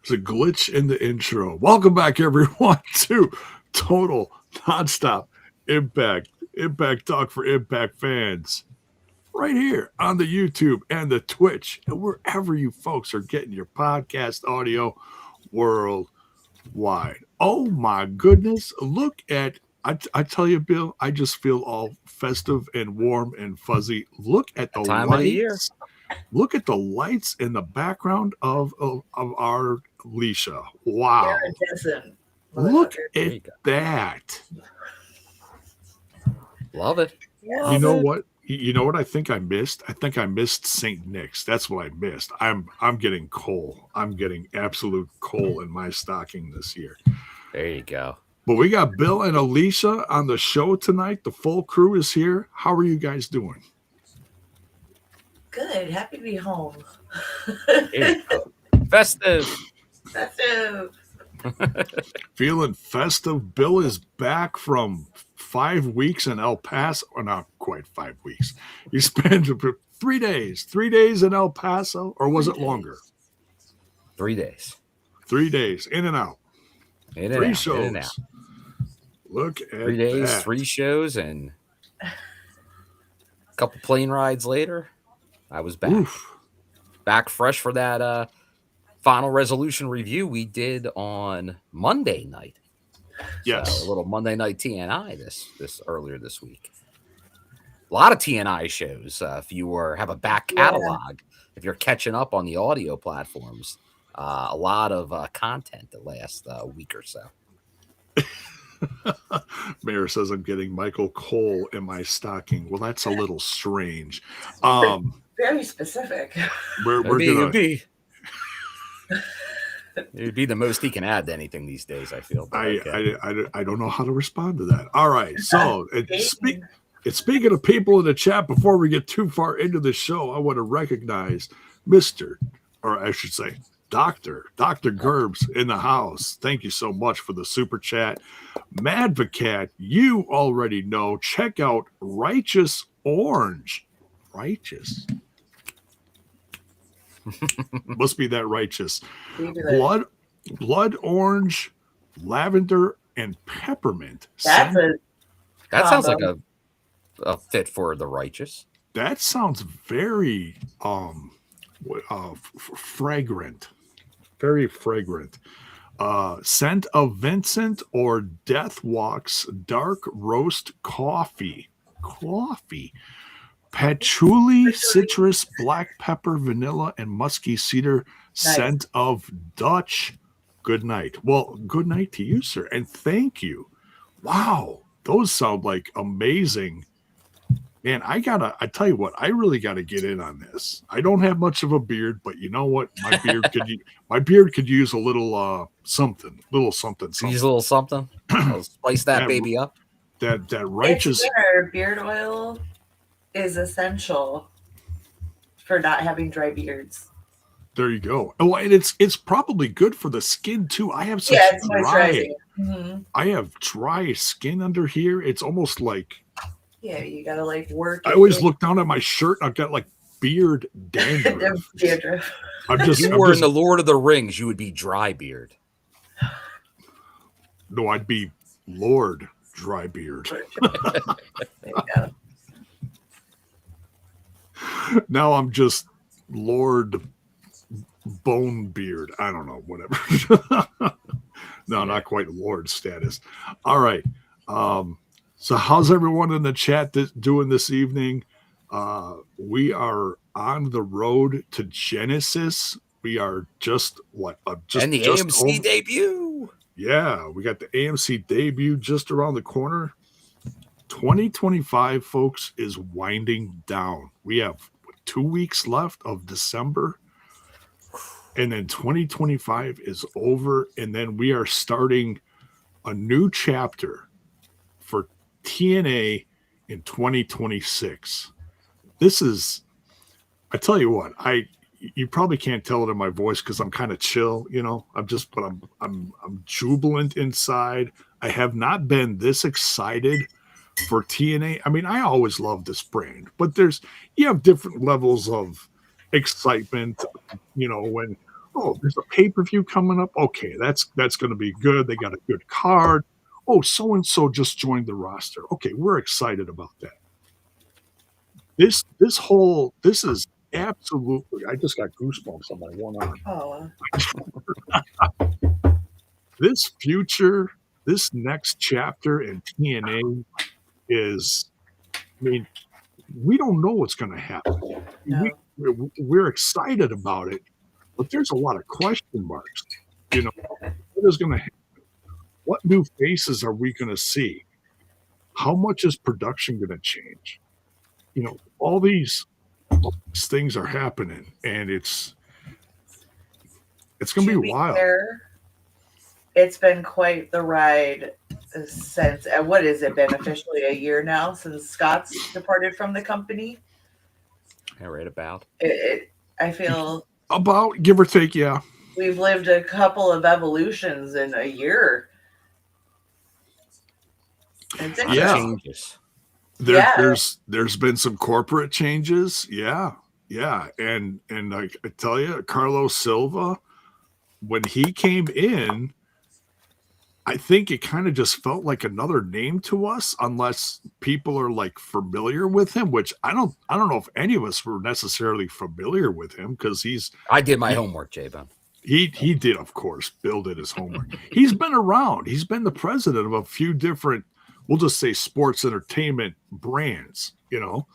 There's a glitch in the intro. Welcome back, everyone, to Total Nonstop Impact Talk for Impact fans. Right here on the YouTube and the Twitch, and wherever you folks are getting your podcast audio worldwide. Oh my goodness. Look at, I tell you, Bill, I just feel all festive and warm and fuzzy. Look at the time of the year. lights. Look at the lights in the background of our Alicia. Wow. Look at that. Love it. You know what? You know what I think I missed? I think I missed St. Nick's. That's what I missed. I'm getting coal. I'm getting absolute coal in my stocking this year. There you go. But we got Bill and Alicia on the show tonight. The full crew is here. How are you guys doing? Good. Happy to be home. Festive. Feeling festive. Bill is back from 5 weeks in El Paso. Or not quite 5 weeks. You spent 3 days. 3 days in El Paso, or was it longer? 3 days. 3 days. In and out. Three shows. In and out. Look at 3 days, that. 3 shows, and a couple plane rides later, I was back. Oof. Back fresh for that final resolution review we did on Monday night. Yes. So a little Monday night TNI this earlier this week. A lot of TNI shows. If you have a back catalog, if you're catching up on the audio platforms, a lot of content the last week or so. Mayor says I'm getting Michael Cole in my stocking. Well, that's a little strange. Very specific. We're gonna be. It'd be the most he can add to anything these days, I feel. I don't know how to respond to that. All right. So speaking of people in the chat, before we get too far into the show, I want to recognize Mr. or I should say Dr. Gerbs in the house. Thank you so much for the super chat. Madvacat, you already know. Check out Righteous Orange. Righteous. Must be that righteous. Blood orange, lavender, and peppermint. That sounds like a fit for the righteous. That sounds very fragrant. Very fragrant. Scent of Vincent or Death Walks dark roast coffee. Patchouli, citrus, black pepper, vanilla, and musky cedar. Nice. Scent of Dutch. Good night. Well, good night to you, sir. And thank you. Wow. Those sound like amazing. Man, I tell you what, I really gotta get in on this. I don't have much of a beard, but you know what? My beard could use a little something. Use a little something. I'll spice that baby up. That righteous beard oil is essential for not having dry beards. There you go. Oh, and it's probably good for the skin too. I have such dry. Mm-hmm. I have dry skin under here. It's almost like you gotta work. I always look down at my shirt. I've got beard dandruff. I'm just. If you were in the Lord of the Rings, you would be dry beard. No, I'd be Lord Dry Beard. There you go. Now I'm just Lord Bone Beard. I don't know, whatever. No, not quite Lord status. All right. So how's everyone in the chat doing this evening? We are on the road to Genesis. We are just and the AMC debut. Yeah, we got the AMC debut just around the corner. 2025, folks, is winding down. We have 2 weeks left of December, and then 2025 is over, and then we are starting a new chapter for TNA in 2026. This is, I tell you what, you probably can't tell it in my voice because I'm kind of chill, I'm jubilant inside. I have not been this excited for TNA. I mean, I always loved this brand, but you have different levels of excitement, when Oh, there's a pay-per-view coming up. Okay, that's going to be good. They got a good card. Oh, so and so just joined the roster. Okay, we're excited about that. This is absolutely. I just got goosebumps on my one arm. Oh, This future, this next chapter in TNA is. I mean, we don't know what's going to happen. no. We're excited about it, but there's a lot of question marks. You know, what is going to happen? What new faces are we going to see? How much is production going to change? You know, all these things are happening, and it's going to be wild. Fair, it's been quite the ride since, what has it been, officially a year now since Scott's departed from the company? Yeah, right about. I feel About, give or take, yeah. we've lived a couple of evolutions in a year. It's Yeah. Changes. There's been some corporate changes, yeah, and I tell you, Carlos Silva, when he came in, I think it kind of just felt like another name to us, unless people are like familiar with him, which I don't know if any of us were necessarily familiar with him, because I did my homework, J-Bone. he did, of course. Bill did his homework. He's been around. He's been the president of a few different, we'll just say, sports entertainment brands, you know,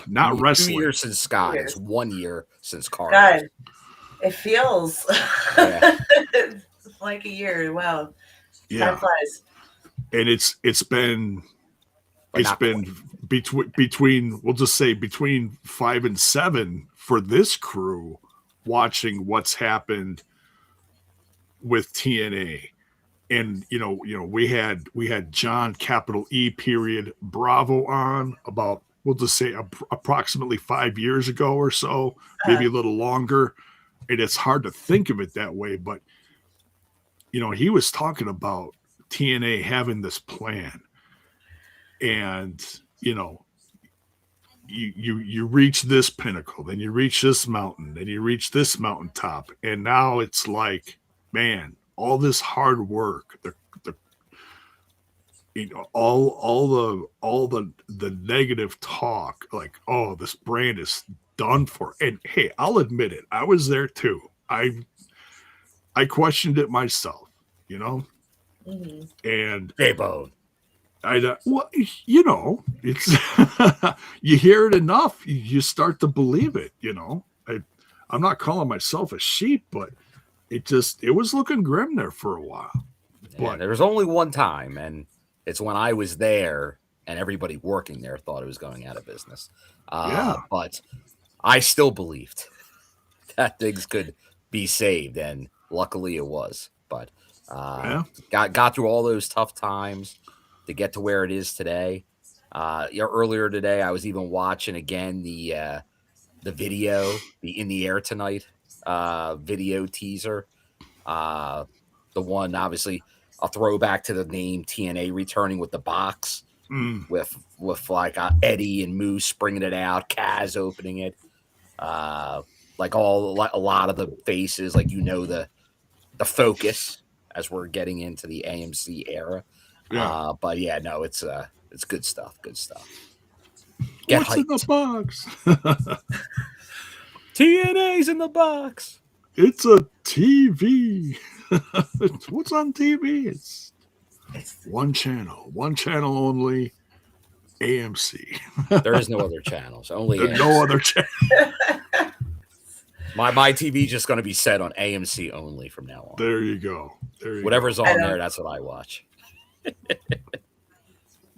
not wrestling. 2 years since Scott. It's 1 year since Carlos. God, it feels Yeah. it's like a year. Wow. Yeah. Time flies. And it's been But it's not been between we'll just say between 5 and 7 for this crew, watching what's happened with TNA. And you know we had John capital E period Bravo on about, we'll just say, approximately 5 years ago or so, maybe a little longer. And it's hard to think of it that way, but you know, he was talking about TNA having this plan, and you know, you reach this pinnacle, then you reach this mountain, then you reach this mountaintop, and now it's like, man, all this hard work, the you know, all the negative talk, like, oh, this brand is done for. And hey, I'll admit it, I was there too. I questioned it myself, you know, and J-Bone. well, you know, it's you hear it enough, you start to believe it. You know, I'm not calling myself a sheep, but it was looking grim there for a while. Yeah, But there was only one time, and it's when I was there, and everybody working there thought it was going out of business. Yeah. But I still believed that things could be saved, and luckily it was. But got through all those tough times to get to where it is today. Earlier today, I was even watching again the video, the In the Air Tonight video teaser. The one, obviously, a throwback to the name TNA returning with the box, with like Eddie and Moose bringing it out, Kaz opening it, like a lot of the faces, like, you know, the focus as we're getting into the AMC era. Yeah. But yeah, no, it's good stuff. Good stuff. What's in the box? TNA's in the box. It's a TV. What's on TV? It's one channel only, AMC. There is no other channels, only AMC. No other channel. My TV just going to be set on AMC only from now on. There you go. Whatever's on there, that's what I watch.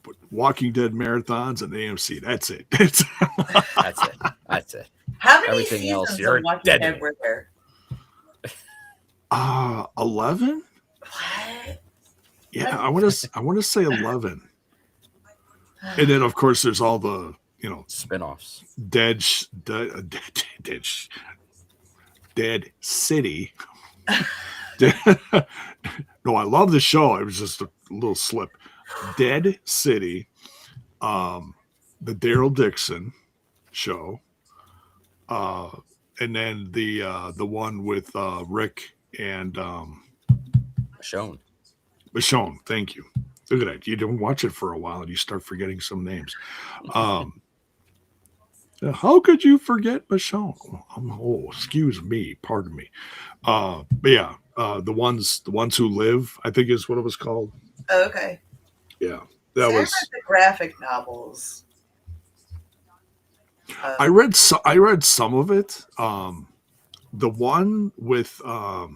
But Walking Dead marathons and AMC, that's it. That's it. How many Everything seasons else, you're of Walking dead. Dead were there? 11? What? Yeah, I want to say 11. And then, of course, there's all the, you know, spinoffs. Dead City. No, I love the show. It was just a little slip. Dead City, the Daryl Dixon show, and then the one with Rick and Shown. Michonne. Thank you. Look at that. You don't watch it for a while and you start forgetting some names. How could you forget Michonne? Oh, excuse me. Pardon me. But yeah, the ones who live, I think is what it was called. Okay. Yeah, See, that I read was. the graphic novels. I read some of it. The one with I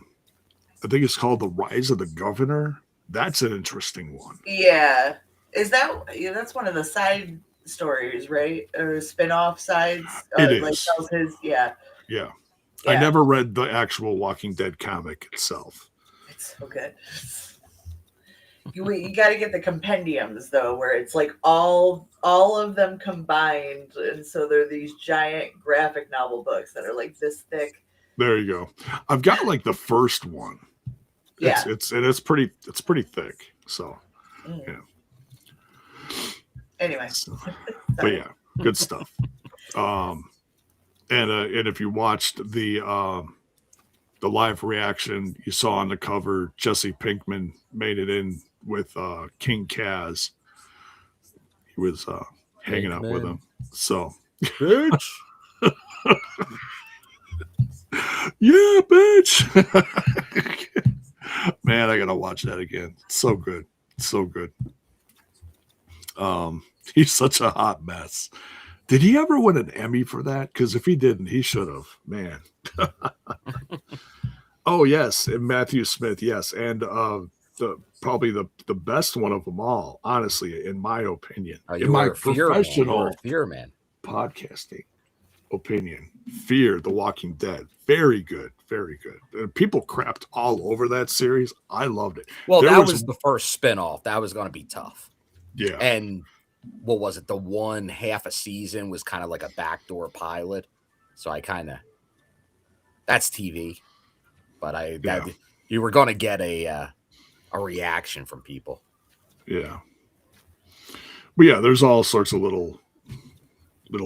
think it's called The Rise of the Governor. That's an interesting one. Yeah. That's one of the side stories, right? Or spin-off sides? It Like is. tells his, yeah. Yeah. Yeah. I never read the actual Walking Dead comic itself. It's so good. You got to get the compendiums though, where it's like all of them combined, and so they're these giant graphic novel books that are like this thick. There you go. I've got like the first one. Yeah. It's pretty thick. So yeah. Anyway. But yeah, good stuff. And if you watched the live reaction, you saw on the cover Jesse Pinkman made it in with King Kaz. He was hanging out with him. So Bitch. yeah, bitch. Man, I gotta watch that again. So good. So good. He's such a hot mess. Did he ever win an Emmy for that? Because if he didn't, he should have. Man. Oh yes, and Matthew Smith, yes, and probably the best one of them all, honestly, in my opinion, in my professional Fear man podcasting opinion. Fear the Walking Dead, very good, very good. And people crapped all over that series. I loved it. Well, that was the first spinoff. That was going to be tough. Yeah, and what was it? The one half a season was kind of like a backdoor pilot. So I kind of that's TV. But you were going to get a reaction from people. Yeah. But yeah, there's all sorts of little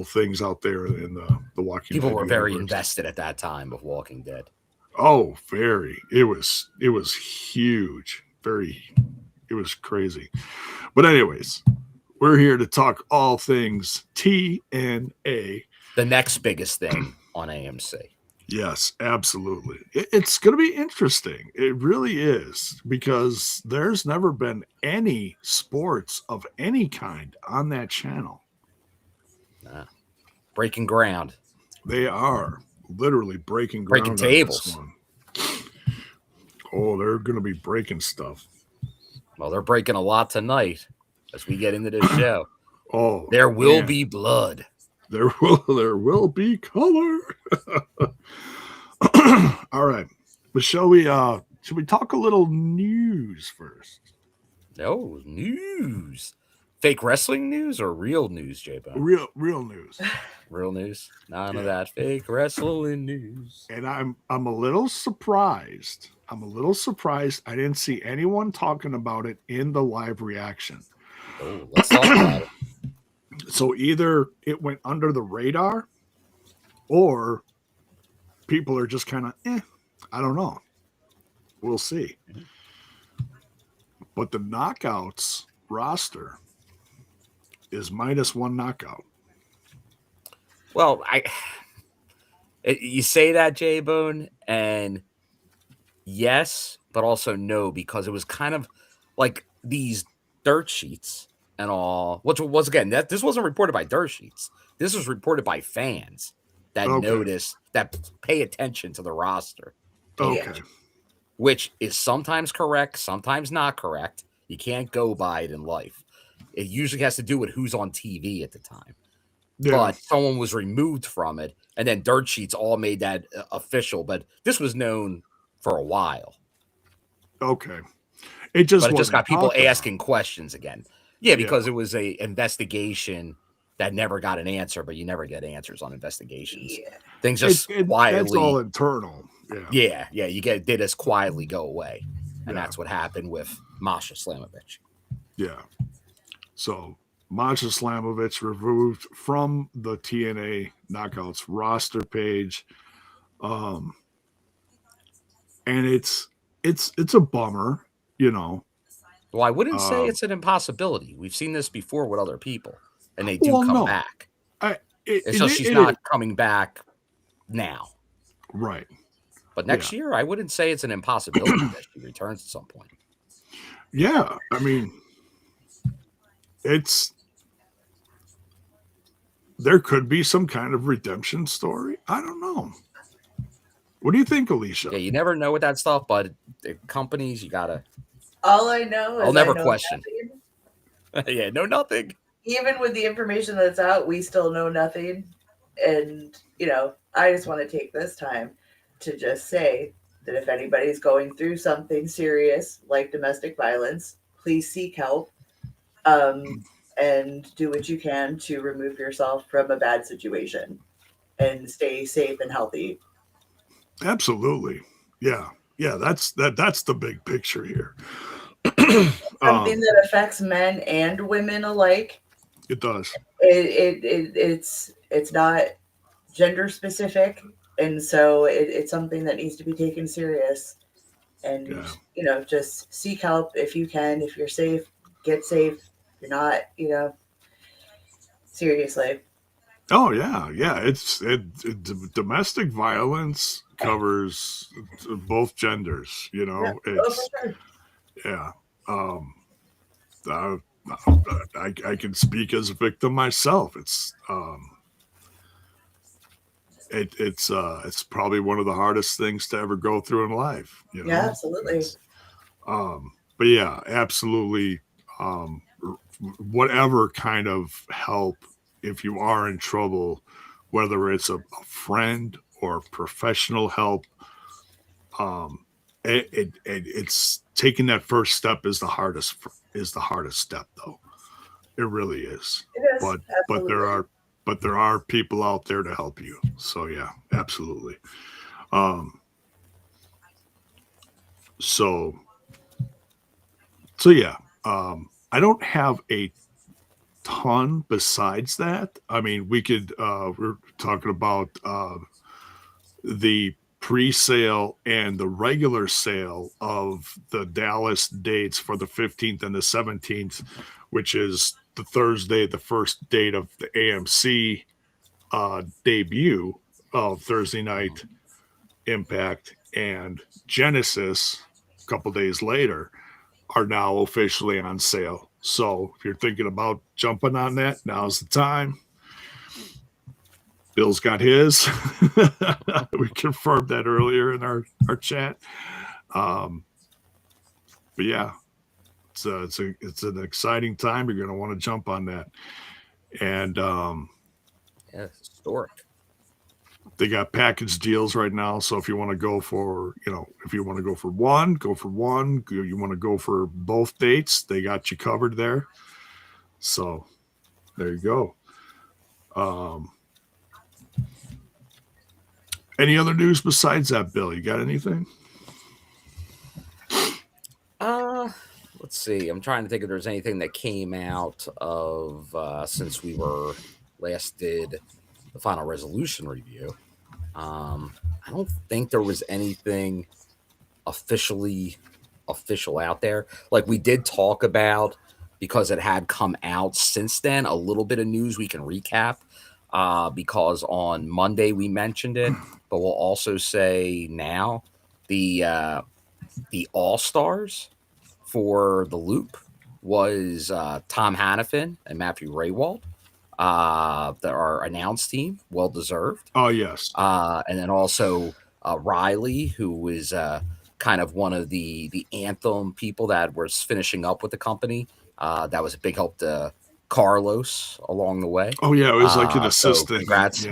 things out there in the Walking Dead. People were very invested at that time of Walking Dead. Oh, very. It was huge. It was crazy. But anyways, we're here to talk all things TNA. The next biggest thing on AMC. Yes, absolutely. It's going to be interesting. It really is, because there's never been any sports of any kind on that channel. Breaking ground. They are literally breaking ground. Breaking tables. Oh, they're going to be breaking stuff. Well, they're breaking a lot tonight as we get into this show. Oh, there will be blood. There will be color. All right. But should we talk a little news first? No, news. Fake wrestling news or real news, J-Bone? Real news. Real news. None of that fake wrestling news. And I'm a little surprised. I didn't see anyone talking about it in the live reaction. Oh, let's talk about it. So either it went under the radar, or people are just kind of, I don't know. We'll see. But the Knockouts roster is -1 knockout. Well, you say that, J-Bone, and yes, but also no, because it was kind of like these dirt sheets and all, which was, again, this wasn't reported by dirt sheets. This was reported by fans that notice, that pay attention to the roster. Okay. Which is sometimes correct, sometimes not correct. You can't go by it in life. It usually has to do with who's on TV at the time. Yeah. But someone was removed from it, and then dirt sheets all made that official. But this was known for a while. Okay. It just got people asking questions again. Yeah, because it was a investigation that never got an answer, but you never get answers on investigations. Yeah. Things just quietly. That's all internal. Yeah. They just quietly go away. And that's what happened with Masha Slamovich. Yeah. So Masha Slamovich removed from the TNA Knockouts roster page. Um, and it's a bummer, you know. Well, I wouldn't say it's an impossibility. We've seen this before with other people, and they do Well, come no, back. I It's just she's it not is coming back now. right. But next year, I wouldn't say it's an impossibility that she returns at some point. Yeah, I mean, there could be some kind of redemption story. I don't know. What do you think, Alicia? Yeah, you never know with that stuff, but the companies, you gotta. All I know is I'll never I know question. nothing. Yeah, no, nothing. Even with the information that's out, we still know nothing. And, you know, I just want to take this time to just say that if anybody's going through something serious like domestic violence, please seek help and do what you can to remove yourself from a bad situation and stay safe and healthy. Absolutely. Yeah. Yeah, that's the big picture here. Something that affects men and women alike. It does. It's not gender specific, and so it's something that needs to be taken serious. And you know, just seek help if you can. If you're safe, get safe. If you're not, you know, seriously. Oh yeah, yeah. Domestic violence covers both genders. You know, it's yeah. I can speak as a victim myself. It's probably one of the hardest things to ever go through in life. You know? Yeah, absolutely. But yeah, absolutely. Whatever kind of help, if you are in trouble, whether it's a friend or professional help, it's taking that first step is the hardest step, though. It really is. It is. But there are people out there to help you. So yeah, absolutely. So yeah. I don't have a ton besides that. I mean, we're talking about the pre-sale and the regular sale of the Dallas dates for the 15th and the 17th, which is the Thursday, the first date of the AMC debut of Thursday Night Impact, and Genesis a couple days later are now officially on sale. So if you're thinking about jumping on that, now's the time. Bill's got his. We confirmed that earlier in our chat. But yeah, it's an exciting time. You're going to want to jump on that. And yeah, historic. They got package deals right now. So if you want to go for, if you want to go for one, go for one. You want to go for both dates, they got you covered there. So there you go. Any other news besides that, Bill? You got anything? Let's see. I'm trying to think if there's anything that came out of since we were last did the final resolution review. I don't think there was anything official out there. Like we did talk about, because it had come out since then, a little bit of news we can recap. Because on Monday we mentioned it, but we'll also say now the All-Stars for the Loop was Tom Hannafin and Matthew Raywald. Our announced team, well deserved. Oh yes. And then also Riley, who was kind of one of the anthem people that was finishing up with the company. That was a big help to Carlos along the way. Oh yeah, it was like an assistant. So congrats.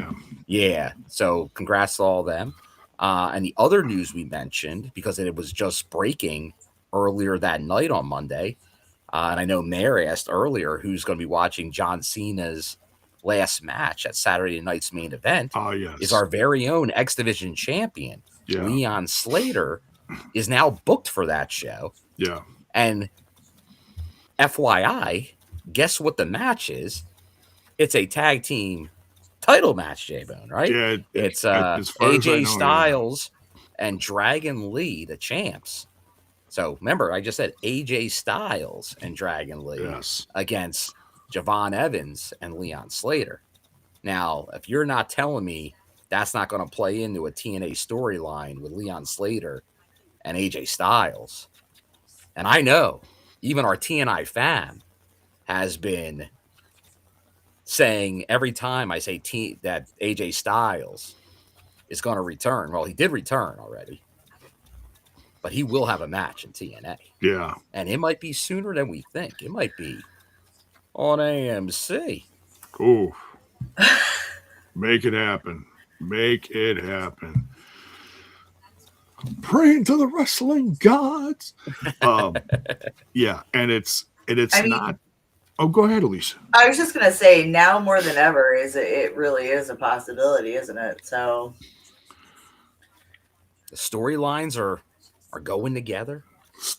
Yeah. So congrats to all of them. And the other news we mentioned, because it was just breaking earlier that night on Monday, and I know Mayor asked earlier who's going to be watching John Cena's last match at Saturday night's main event. Oh yes, is our very own X Division champion, Leon Slater, is now booked for that show. Yeah. And FYI, guess what the match is? It's a tag team title match, J-Bone, right? Yeah, It's as far as I AJ know, Styles and Dragon Lee, the champs. So remember, I just said AJ Styles and Dragon Lee Yes. against Javon Evans and Leon Slater. Now, if you're not telling me that's not going to play into a TNA storyline with Leon Slater and AJ Styles, and I know even our TNI fan has been saying every time I say that AJ Styles is going to return. Well, he did return already, but he will have a match in TNA. Yeah. And it might be sooner than we think. It might be on AMC. Ooh. Make it happen. Make it happen. Praying to the wrestling gods. Yeah, and it's not. Oh, go ahead, Alicia. I was just gonna say, now more than ever, it really is a possibility, isn't it? So the storylines are going together.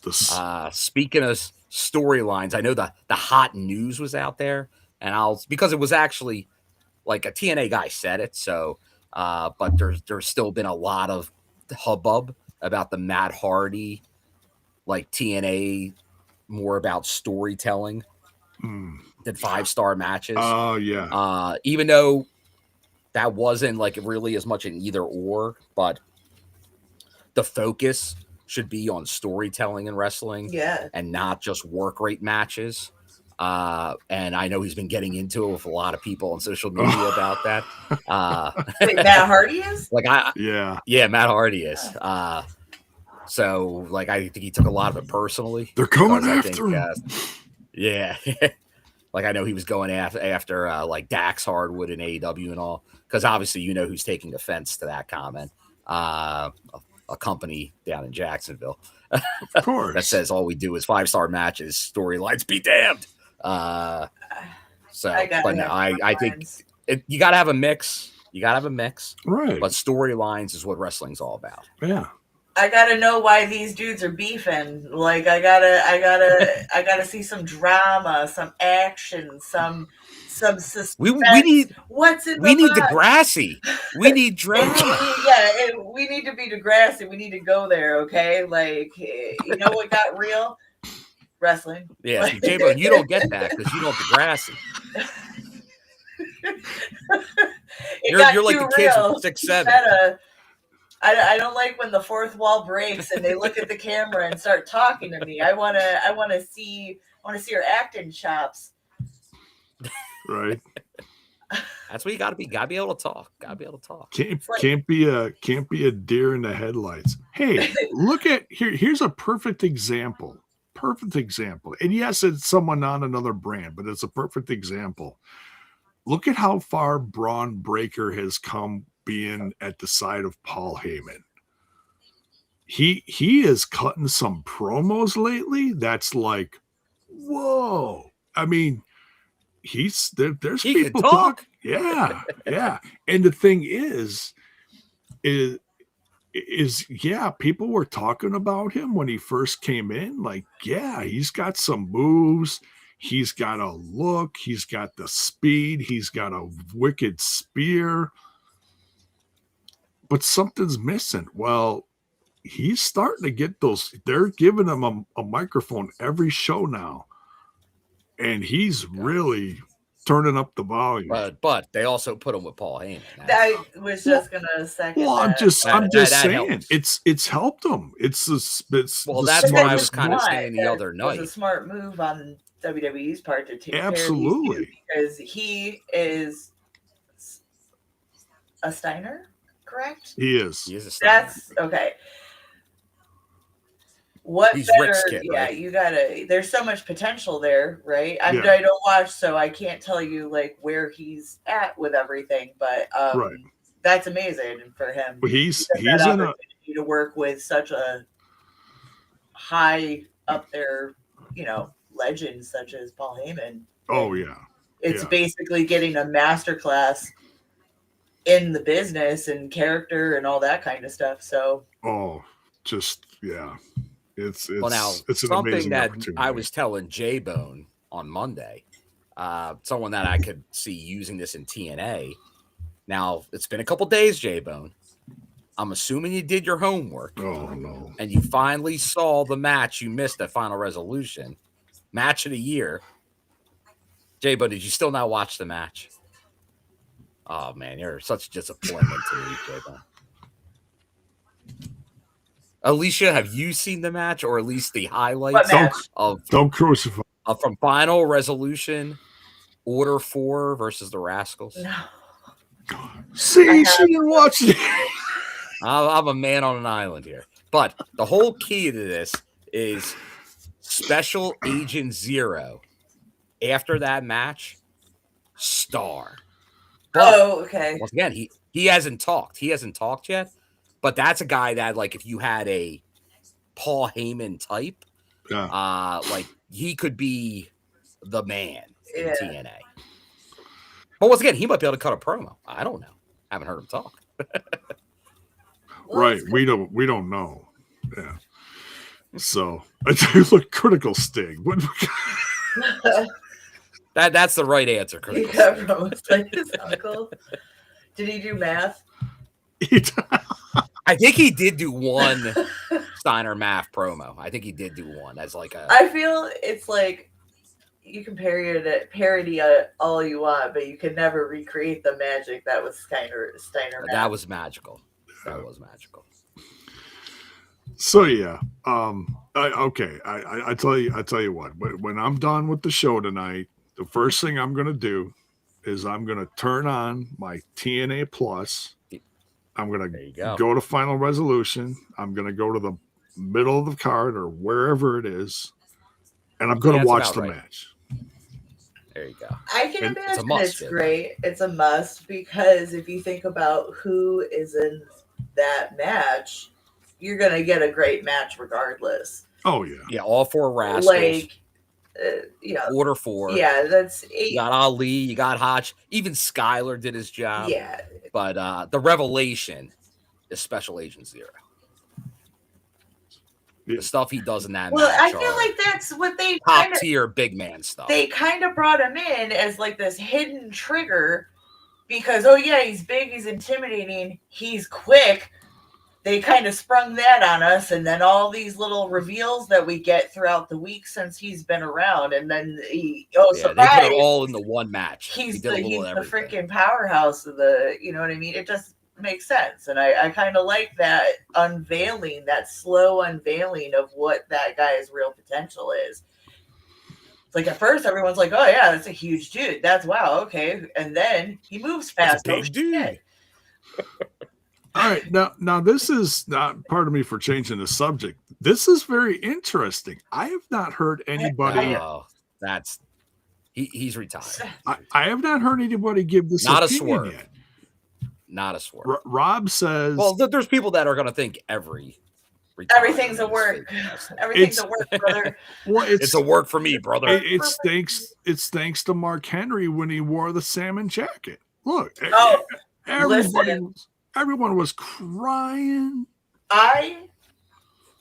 The Speaking of storylines, I know the hot news was out there, and because it was actually like a TNA guy said it. So, but there's still been a lot of hubbub about the Matt Hardy, like TNA, more about storytelling than 5-star matches. Oh yeah. Even though that wasn't like really as much an either or, but the focus should be on storytelling in wrestling, and not just work rate matches. And I know he's been getting into it with a lot of people on social media about that. Wait, Matt Hardy is? Yeah, Matt Hardy is. So like, I think he took a lot of it personally. They're coming after him. Yeah. Like, I know he was going after like Dax Hardwood and AEW and all, because obviously you know who's taking offense to that comment. A company down in Jacksonville, of course, that says all we do is 5-star matches, storylines be damned. I think you got to have a mix. You got to have a mix, right? But storylines is what wrestling's all about. Yeah. I gotta know why these dudes are beefing. Like, I gotta see some drama, some action, some suspense. We need what's in. We need Degrassi. We need drama. Yeah, we need to be Degrassi. We need to go there. Okay, like, you know what got real? Wrestling. Yeah, like, J-Bone, you don't get that because you don't Degrassi. You're like the kids from 6'7". I don't like when the fourth wall breaks and they look at the camera and start talking to me. I wanna see your acting chops. Right. That's what you gotta be. Gotta be able to talk. Can't be a deer in the headlights. Hey, look at here's a perfect example. And yes, it's someone on another brand, but it's a perfect example. Look at how far Braun Breaker has come being at the side of Paul Heyman. He is cutting some promos lately that's like, whoa. I mean, there's people talk. Yeah. And the thing is yeah, people were talking about him when he first came in. Like, yeah, he's got some moves. He's got a look. He's got the speed. He's got a wicked spear. But something's missing. Well, he's starting to get those. They're giving him a microphone every show now. And he's really turning up the volume. But they also put him with Paul Heyman. I was just gonna second. Well, that. I'm just saying helps. It's helped him. It's that's what I was kind of saying the other night. It was a smart move on WWE's part to take absolutely, because he is a Steiner, correct? He is. He is a Steiner. That's okay. What He's better? Rick's kid, yeah, right? You gotta. There's so much potential there, right? I don't watch, so I can't tell you like where he's at with everything. But right. That's amazing for him. Well, he's in to work with such a high up there, legend such as Paul Heyman. Oh yeah, it's basically getting a masterclass in the business and character and all that kind of stuff. So it's well, now, it's an something that opportunity. I was telling J-Bone on Monday, someone that I could see using this in TNA Now, it's been a couple days, J-Bone. I'm assuming you did your homework. Oh, no. And you finally saw the match you missed at Final Resolution. Match of the year. J-Bone, did you still not watch the match? Oh, man, you're such a disappointment to me, J-Bone. Alicia, have you seen the match, or at least the highlights Don't crucify. From Final Resolution, Order 4 versus the Rascals? No. See, she didn't watch it. I'm a man on an island here. But the whole key to this is Special Agent Zero. After that match, star. But, okay. Once again, he hasn't talked. He hasn't talked yet. But that's a guy that, like, if you had a Paul Heyman type, like, he could be the man in TNA. But once again, he might be able to cut a promo. I don't know. I haven't heard him talk. Right. We don't know. Yeah. So I look critical Sting. That's the right answer, critical Sting. Like his uncle. Did he do math? I think he did do one Steiner Math promo. I think he did do one as like a. I feel it's like you can parody all you want, but you can never recreate the magic that was Steiner Math. That was magical. That was magical. So yeah, I tell you what. When I'm done with the show tonight, the first thing I'm gonna do is I'm gonna turn on my TNA Plus. I'm gonna go to Final Resolution. I'm gonna go to the middle of the card or wherever it is, and I'm gonna watch the match. There you go. I can imagine it's great. It's a must because if you think about who is in that match, you're gonna get a great match regardless. Oh yeah, yeah. All 4 Rascals. Like, Order 4. Yeah, that's 8. You got Ali. You got Hotch. Even Skyler did his job. Yeah. But the revelation is Special Agent Zero. The stuff he does in that match. Well, I feel like that's what they top tier big man stuff. They kind of brought him in as like this hidden trigger because, oh yeah, he's big, he's intimidating, he's quick. They kind of sprung that on us, and then all these little reveals that we get throughout the week since he's been around, and then surprise! They put it all in the one match. He's the freaking powerhouse of the, you know what I mean? It just makes sense, and I kind of like that unveiling, that slow unveiling of what that guy's real potential is. It's like at first everyone's like, "Oh yeah, that's a huge dude. That's wow, okay," and then he moves fast. Big dude. All right, now this is not part of me for changing the subject. This is very interesting. I have not heard anybody. Oh, he's retired. I have not heard anybody give this not opinion a swerve yet. Not a swerve. Rob says. Well, there's people that are going to think everything's a work. Everything's a work, brother. Well, it's a work for me, brother. It's thanks to Mark Henry when he wore the salmon jacket. Look, everyone was crying. I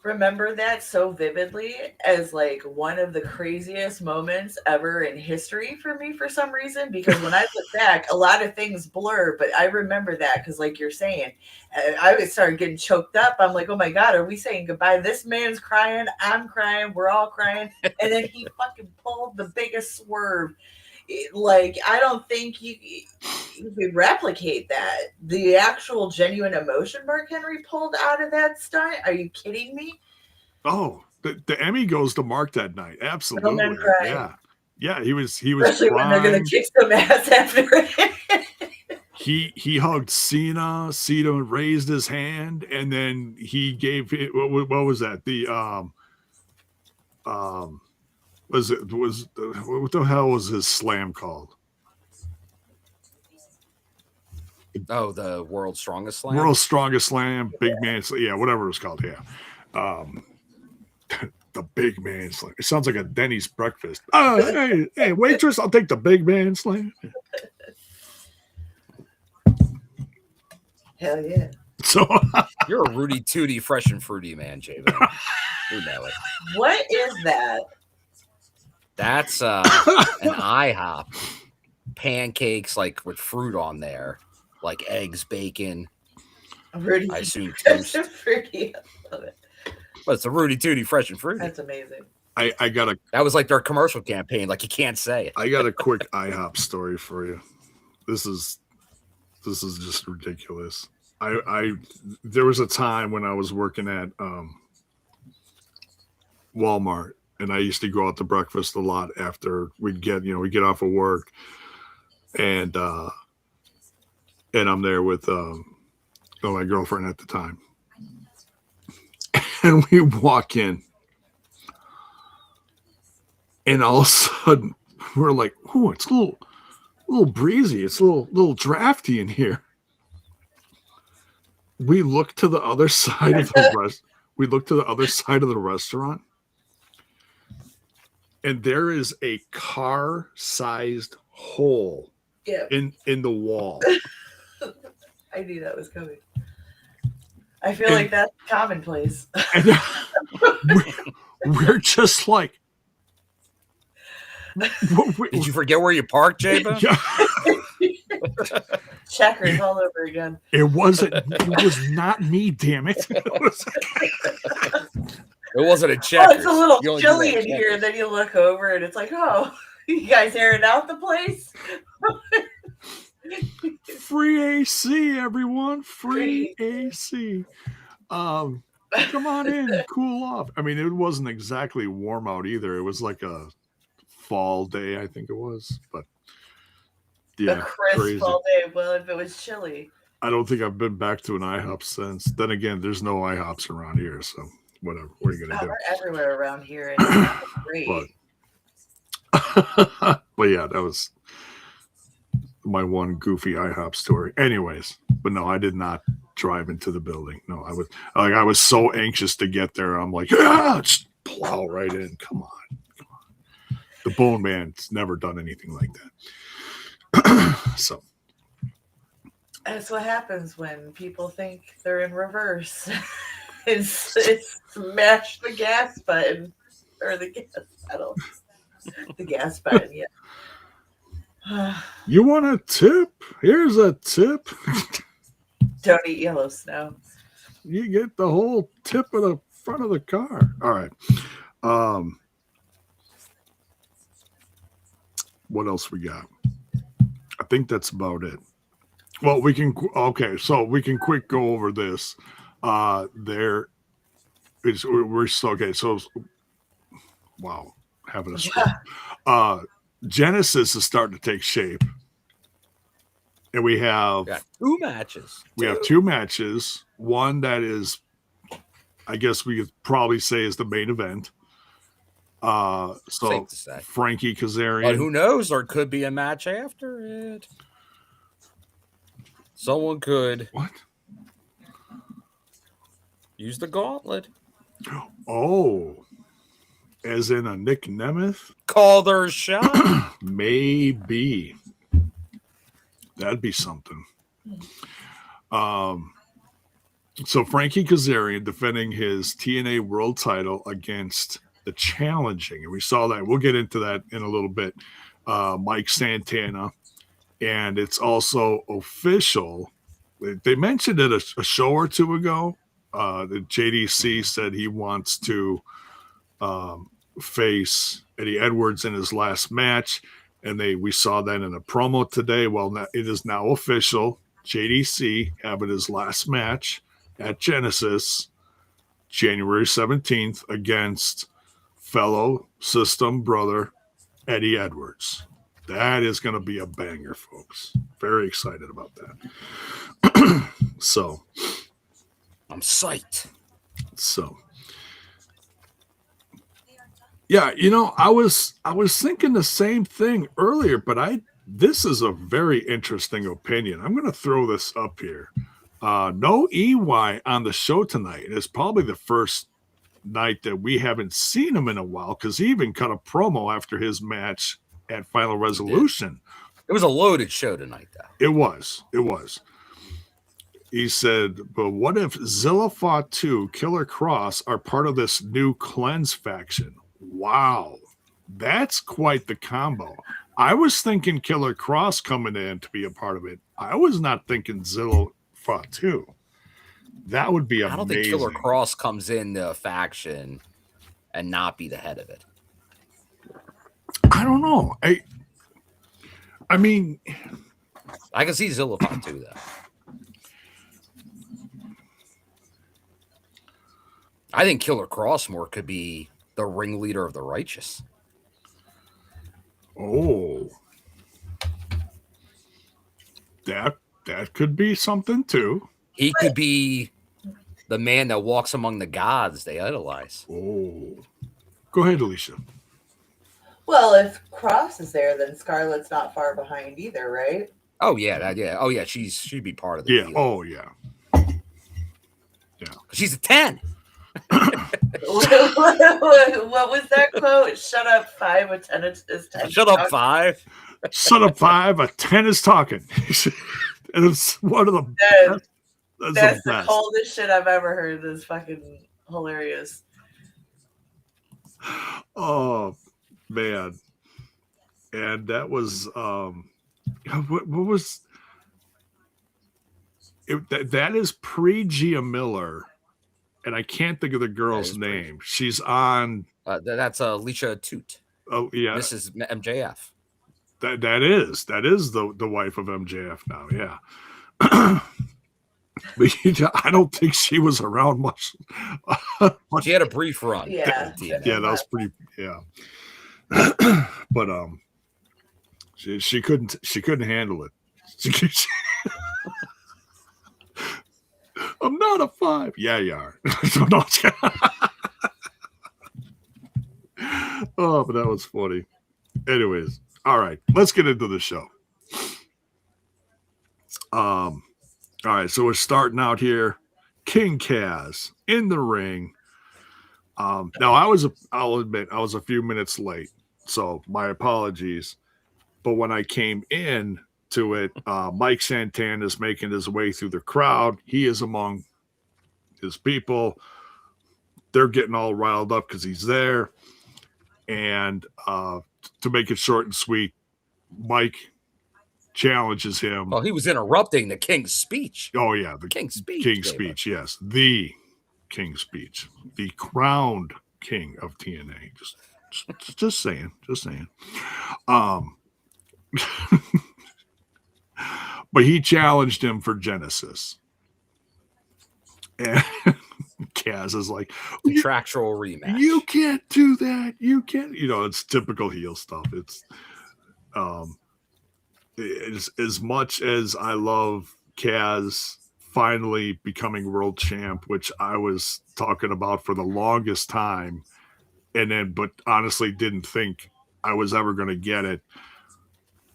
remember that so vividly as like one of the craziest moments ever in history for me for some reason, because when I look back, a lot of things blur, but I remember that because like you're saying, I started getting choked up. I'm like, oh my God, are we saying goodbye? This man's crying. I'm crying. We're all crying. And then he fucking pulled the biggest swerve. Like, I don't think you could replicate that. The actual genuine emotion Mark Henry pulled out of that stunt. Are you kidding me? Oh, the Emmy goes to Mark that night. Absolutely. Yeah. He was especially crying. when they're gonna kick some ass after it. He hugged Cena. Cena raised his hand, and then he gave it. What was that? What the hell was his slam called? Oh, the World's Strongest Slam? World's Strongest Slam, Big Man Slam. Yeah, whatever it was called. Yeah. The Big Man Slam. It sounds like a Denny's breakfast. Hey, waitress, I'll take the Big Man Slam. Hell yeah. So you're a Rudy Tooty, fresh and fruity man, Jay. You know it. What is that? That's an IHOP pancakes like with fruit on there. like eggs, bacon. Rudy, I assume fresh toast. and fruity. I love it. But it's a Rudy Tooty fresh and fruity. That's amazing. I got a That was like their commercial campaign. Like you can't say it. I got a quick IHOP story for you. This is just ridiculous. There was a time when I was working at Walmart, and I used to go out to breakfast a lot after we'd get off of work, and I'm there with my girlfriend at the time, and we walk in, and all of a sudden we're like, "Oh, it's a little breezy. It's a little drafty in here." We look to the other side of the restaurant, and there is a car-sized hole in the wall. I knew that was coming. I feel like that's commonplace. And we're just like, Did you forget where you parked, Jaba? Yeah. Checkers all over again. It was not me, damn it. It wasn't a check. Oh, it's a little chilly in here. And then you look over and it's like, oh, you guys airing out the place? Free AC, everyone. Free AC. Come on in, cool off. I mean, it wasn't exactly warm out either. It was like a fall day, I think it was. But yeah, a crisp crazy. Fall day. Well, if it was chilly. I don't think I've been back to an IHOP since. Then again, there's no IHOPs around here, so whatever. What are you gonna do? We're everywhere around here. And it's great. But yeah, that was my one goofy IHOP story. Anyways, but no, I did not drive into the building. No, I was so anxious to get there. I'm like, just plow right in. Come on. The Bone Man's never done anything like that. So that's what happens when people think they're in reverse. it's smash the gas button or the gas pedal. The gas button, yeah. You want a tip? Here's a tip. Don't eat yellow snow. You get the whole tip of the front of the car. All right. What else we got? I think that's about it. Well, so we can quick go over this. We're so okay. So, wow, having a stroke. Genesis is starting to take shape, and we have two matches. We have two matches. One that is, I guess we could probably say, is the main event. So safe to say. Frankie Kazarian. But who knows? There could be a match after it. Someone could use the gauntlet. Oh, as in a Nick Nemeth? Call their shot. Maybe. That'd be something. So Frankie Kazarian defending his TNA world title against the challenging, and we saw that. We'll get into that in a little bit. Mike Santana, and it's also official. They mentioned it a show or two ago. The JDC said he wants to face Eddie Edwards in his last match, and we saw that in a promo today. Well, it is now official. JDC having his last match at Genesis, January 17th, against fellow system brother Eddie Edwards. That is going to be a banger, folks. Very excited about that. So I'm psyched. So yeah, I was thinking the same thing earlier, but this is a very interesting opinion. I'm going to throw this up here. No EY on the show tonight. It's probably the first night that we haven't seen him in a while, because he even cut a promo after his match at Final Resolution. It was a loaded show tonight, though. It was. He said, but what if Zilla Fatu, Killer Cross are part of this new Cleanse faction? Wow. That's quite the combo. I was thinking Killer Cross coming in to be a part of it. I was not thinking Zillow too. That would be amazing. I don't think Killer Cross comes in the faction and not be the head of it. I don't know. I mean, I can see Zillify too, though. I think Killer Crossmore could be the ringleader of the righteous. Oh, that could be something too. He could be the man that walks among the gods they idolize. Oh, go ahead, Alicia. Well, if Cross is there, then Scarlett's not far behind either, right? Oh yeah, Oh yeah, she'd be part of the deal. Oh yeah. She's a 10. What was that quote? Shut up, 5. A 10 is 10. Shut up, 5. Shut up, 5. A 10 is talking. It's one of the best. That's the coldest shit I've ever heard. This fucking hilarious. Oh man, and that was what was it? That is pre-Gia Miller, and I can't think of the girl's name. She's on. That's Alicia Toot. Oh yeah, this is MJF. That is the wife of MJF now. Yeah. But I don't think she was around much. She had a brief run. Yeah, that was pretty. Yeah, but she couldn't handle it. I'm not a 5. Yeah, you are. Oh, but that was funny. Anyways, all right, let's get into the show. All right, so we're starting out here. King Kaz in the ring. Now I'll admit I was a few minutes late, so my apologies. But when I came in to it, Mike Santana is making his way through the crowd. He is among his people. They're getting all riled up because he's there. And to make it short and sweet, Mike challenges him. Well, he was interrupting the King's speech. Oh yeah, the King's speech. King's speech, yes, the King's speech, the crowned king of TNA. Just saying. But he challenged him for Genesis, and Kaz is like, contractual rematch. You can't do that. You can't. It's typical heel stuff. It's as much as I love Kaz finally becoming world champ, which I was talking about for the longest time, but honestly didn't think I was ever going to get it.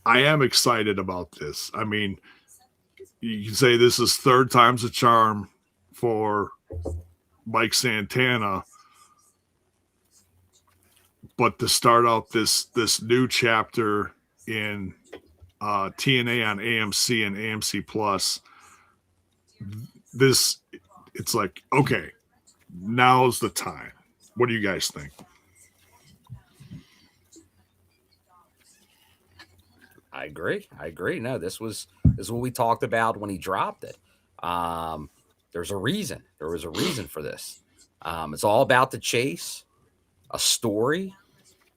I am excited about this. I mean, you can say this is 3rd time's a charm for Mike Santana, but to start out this new chapter in TNA on AMC and AMC Plus, it's like, okay, now's the time. What do you guys think? I agree. No, this is what we talked about when he dropped it. There's a reason. There was a reason for this. It's all about the chase, a story.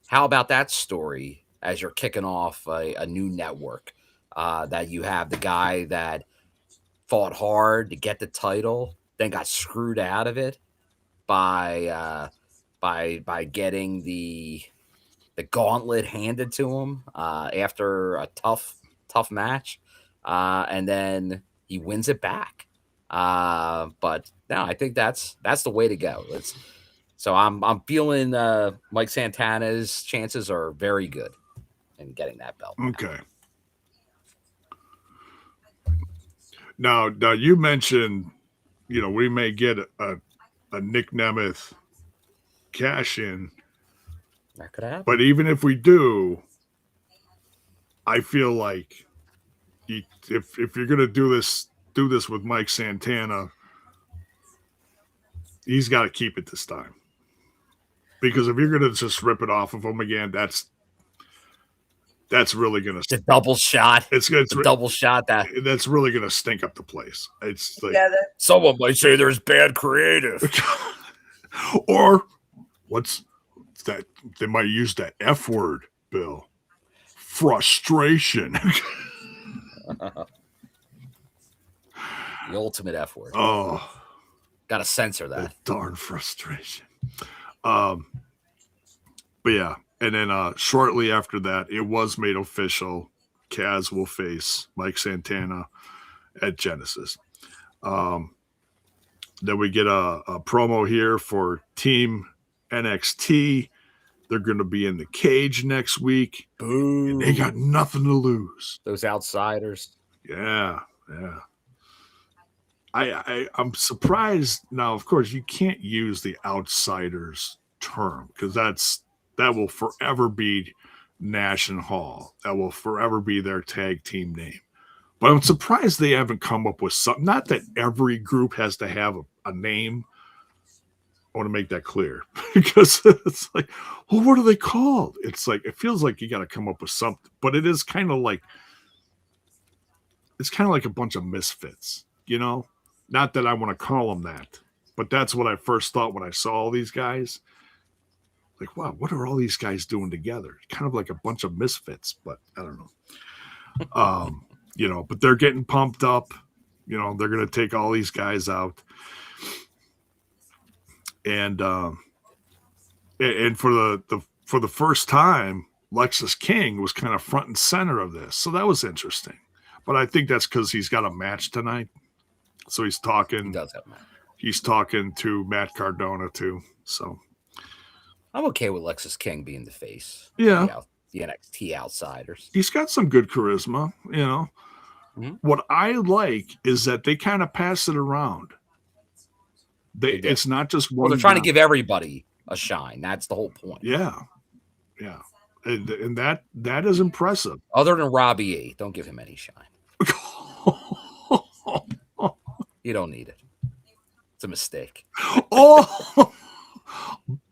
How about that story as you're kicking off a new network, that you have the guy that fought hard to get the title, then got screwed out of it by getting the gauntlet handed to him after a tough match, and then he wins it back. But no, I think that's the way to go. So I'm feeling Mike Santana's chances are very good in getting that belt. Okay. Now you mentioned, we may get a Nick Nemeth cash in. That could happen. But even if we do, I feel like if you're gonna do this with Mike Santana, he's got to keep it this time. Because if you're gonna just rip it off of him again, that's that's really gonna. The double shot. It's gonna double shot. That's really gonna stink up the place. It's like someone might say there's bad creative, or what's that? They might use that F word, Bill. Frustration. The ultimate F word. Oh, gotta censor that. Darn frustration. But yeah, and then shortly after that, it was made official. Kaz will face Mike Santana at Genesis. Then we get a promo here for Team NXT. They're going to be in the cage next week. Boom. And they got nothing to lose. Those outsiders. Yeah. I'm surprised. Now, of course, you can't use the outsiders term because that will forever be Nash and Hall. That will forever be their tag team name. But I'm surprised they haven't come up with something. Not that every group has to have a name. I want to make that clear because it's like, well, what are they called? It's like, it feels like you got to come up with something, but it is kind of like, it's kind of like a bunch of misfits, you know, not that I want to call them that, but that's what I first thought when I saw all these guys. Like, wow, what are all these guys doing together? Kind of like a bunch of misfits, but I don't know. You know, but they're getting pumped up, you know, they're going to take all these guys out. And for the first time, Lexis King was kind of front and center of this. So that was interesting. But I think that's because he's got a match tonight. So he's talking. He does have a match. He's talking to Matt Cardona too. So I'm okay with Lexis King being the face. Yeah. The NXT outsiders. He's got some good charisma, you know. Mm-hmm. What I like is that they kind of pass it around. It's not just one. Well, they're trying to give everybody a shine. That's the whole point. Yeah. And that is impressive. Other than Robbie E, don't give him any shine. You don't need it. It's a mistake. Oh,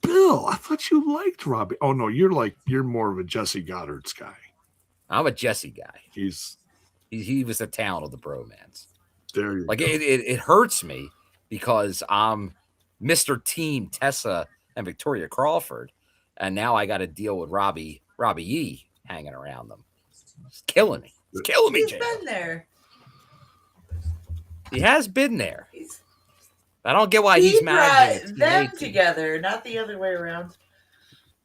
Bill, I thought you liked Robbie. Oh no, you're more of a Jesse Goddard's guy. I'm a Jesse guy. He was the talent of the bromance. There you go. It hurts me because I'm Mr. Team Tessa and Victoria Crawford, and now I got to deal with Robbie E hanging around them. It's killing me. It's killing me. He's been there. He has been there. I don't get why he's mad. He brought them together, not the other way around.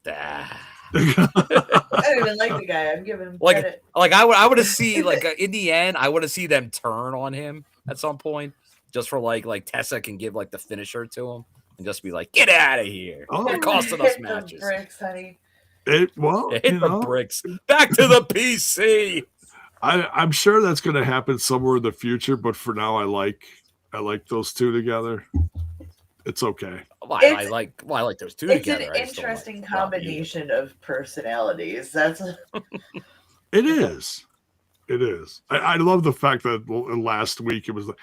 I don't even like the guy. I'm giving him credit. Like I would have seen in the end, I would have seen them turn on him at some point, just for like Tessa can give the finisher to him and just be like, get out of here. You're costing us matches. The bricks, honey. Hit the bricks. Back to the PC. I'm sure that's going to happen somewhere in the future, but for now, I like those two together. It's okay. I like those two together. It's an interesting combination of personalities. It is. I love the fact that last week it was like,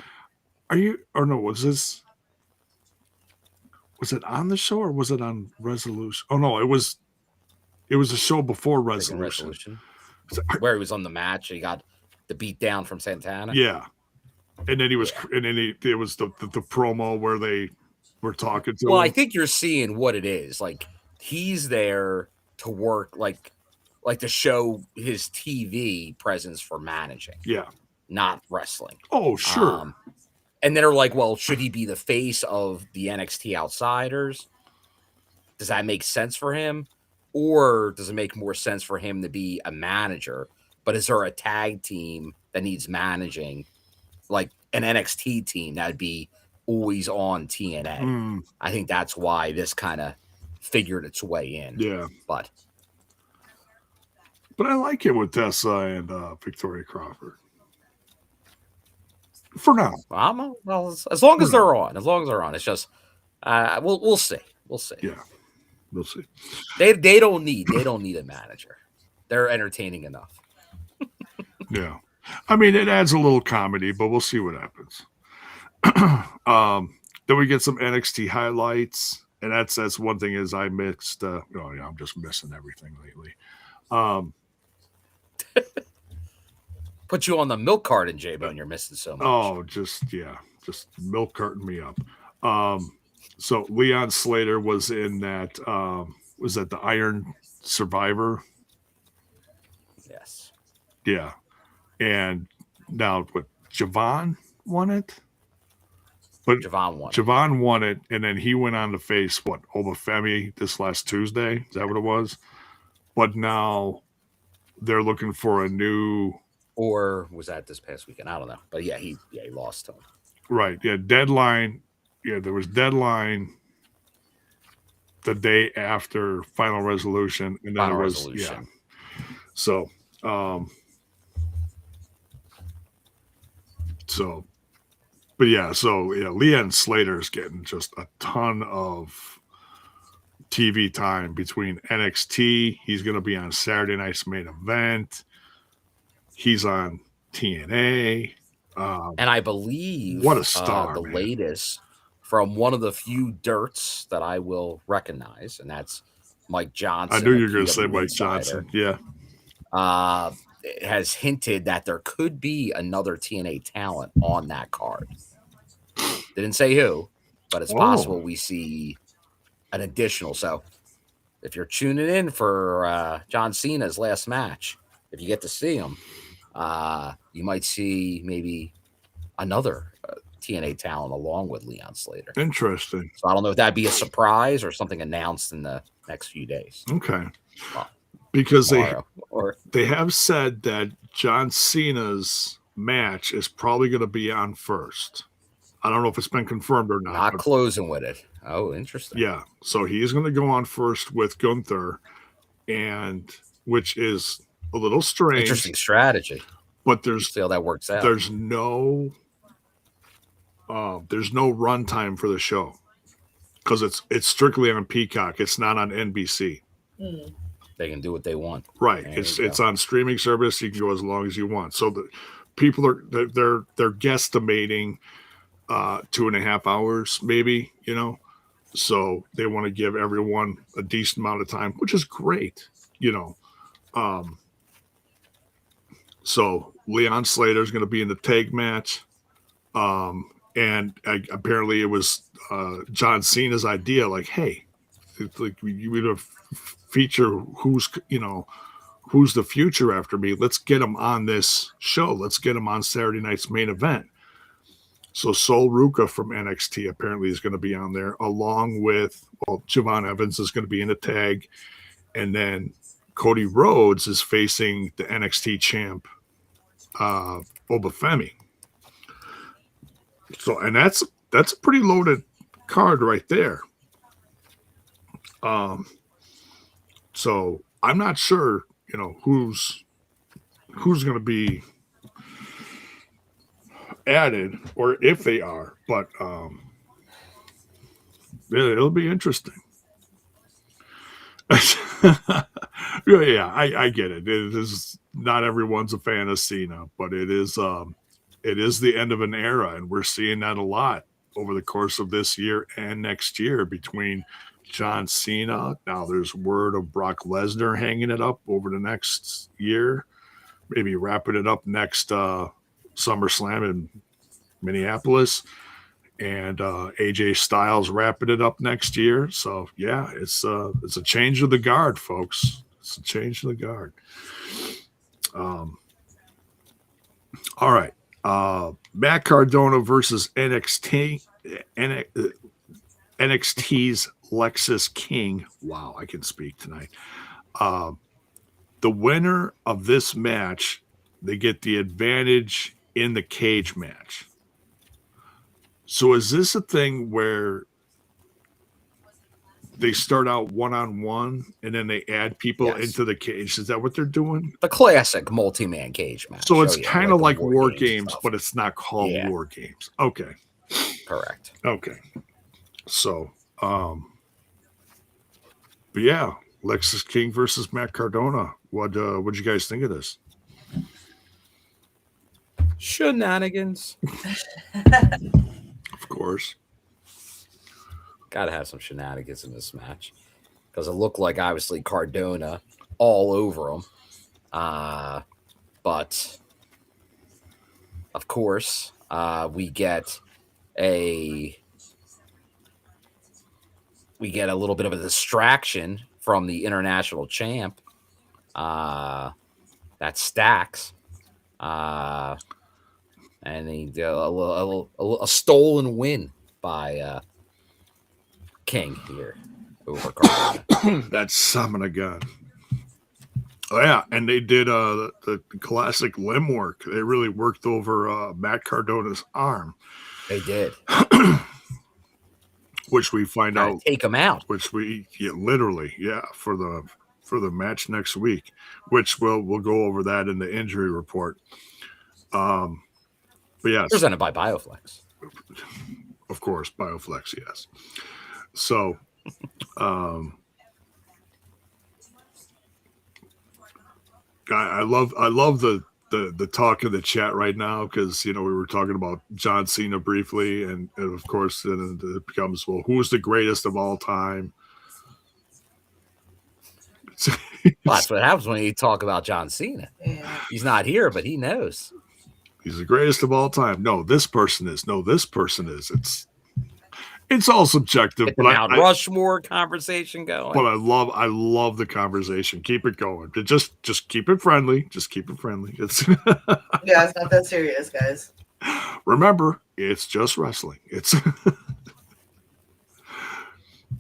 was it on the show or was it on Resolution? Oh no, it was a show before Resolution. Where he was on the match, he got the beat down from Santana. Yeah, and then it was the promo where they were talking to him. I think you're seeing what it is. Like he's there to work, like to show his TV presence for managing. Yeah, not wrestling. Oh, sure. And then they're like, well, should he be the face of the NXT outsiders? Does that make sense for him? Or does it make more sense for him to be a manager? But is there a tag team that needs managing, like an NXT team that would be always on TNA? I think that's why this kind of figured its way in. Yeah. But I like it with Tessa and Victoria Crawford. For now. Well, as long as they're on. It's just we'll see. We'll see. Yeah. We'll see. They don't need a manager. They're entertaining enough. Yeah. I mean, it adds a little comedy, but we'll see what happens. Then we get some NXT highlights, and that's one thing is I mixed. I'm just missing everything lately. Put you on the milk carton, J-Bone. You're missing so much. Oh, just milk carton me up. So Leon Slater was in that. Was that the Iron Survivor? Yes. Yeah, and now what? Javon won it. But Javon won it, and then he went on to face what, Obafemi this last Tuesday. Is that what it was? But now they're looking for a new. Or was that this past weekend? I don't know. But yeah, he lost to him. Right. Yeah. Deadline. Yeah, there was deadline the day after Final Resolution, and then it was So, but yeah, Leon Slater's getting just a ton of TV time between NXT. He's going to be on Saturday night's main event. He's on TNA. And I believe what a star, the man. latest from one of the few dirts that I will recognize, and that's Mike Johnson. I knew you were going to say Mike Johnson. Yeah. Has hinted that there could be another TNA talent on that card. Didn't say who, but it's possible we see an additional. So if you're tuning in for John Cena's last match, if you get to see him, you might see maybe another TNA talent along with Leon Slater. Interesting. So I don't know if that'd be a surprise or something announced in the next few days. Okay. Because tomorrow, they have said that John Cena's match is probably going to be on first. I don't know if it's been confirmed or not. Not closing with it. Oh, interesting. Yeah. So he's going to go on first with Gunther, and which is a little strange. Interesting strategy. But there's see how that works out. There's no run time for the show because it's strictly on Peacock. It's not on NBC. They can do what they want. Right. It's on streaming service. You can go as long as you want. So the people they're guesstimating 2.5 hours, maybe, so they want to give everyone a decent amount of time, which is great, so Leon Slater is going to be in the tag match. And apparently it was John Cena's idea, like, hey, like you would feature who's the future after me. Let's get him on this show. Let's get him on Saturday night's main event. So Sol Ruca from NXT apparently is going to be on there, along with Javon Evans is going to be in the tag, and then Cody Rhodes is facing the NXT champ Obafemi. So, and that's a pretty loaded card right there. So I'm not sure, who's going to be added or if they are, but it'll be interesting. Yeah, I get it. It is not everyone's a fan of Cena, but it is the end of an era, and we're seeing that a lot over the course of this year and next year between John Cena. Now there's word of Brock Lesnar hanging it up over the next year, maybe wrapping it up next SummerSlam in Minneapolis, and AJ Styles wrapping it up next year. So yeah, it's a change of the guard, folks. It's a change of the guard. All right. Matt Cardona versus NXT's Lexis King. Wow, I can speak tonight. The winner of this match, they get the advantage in the cage match. So is this a thing where they start out one-on-one and then they add people into the cage? Is that what they're doing? The classic multi-man cage match. So it's kind of like War Games, but it's not called War Games. Okay. Correct. Okay. So, but yeah, Lexis King versus Matt Cardona. What'd you guys think of this? Shenanigans. Of course. Got to have some shenanigans in this match because it looked like obviously Cardona all over him. But of course, we get a little bit of a distraction from the international champ. That Stacks. And a stolen win by King here over Cardona. That's son of a gun. Oh yeah, and they did the classic limb work. They really worked over Matt Cardona's arm. They did. Which we find out take him out. Which we literally for the match next week. Which we'll go over that in the injury report. But yeah, presented by Bioflex. Of course, Bioflex, yes. So, I love the talk in the chat right now because we were talking about John Cena briefly, and of course then it becomes, well, who's the greatest of all time? Well, that's what happens when you talk about John Cena. Yeah. He's not here, but he knows. He's the greatest of all time. No, this person is. No, this person is. It's all subjective. Get the Mount Rushmore conversation going. But I love the conversation. Keep it going. Just keep it friendly. Just keep it friendly. It's it's not that serious, guys. Remember, it's just wrestling. It's.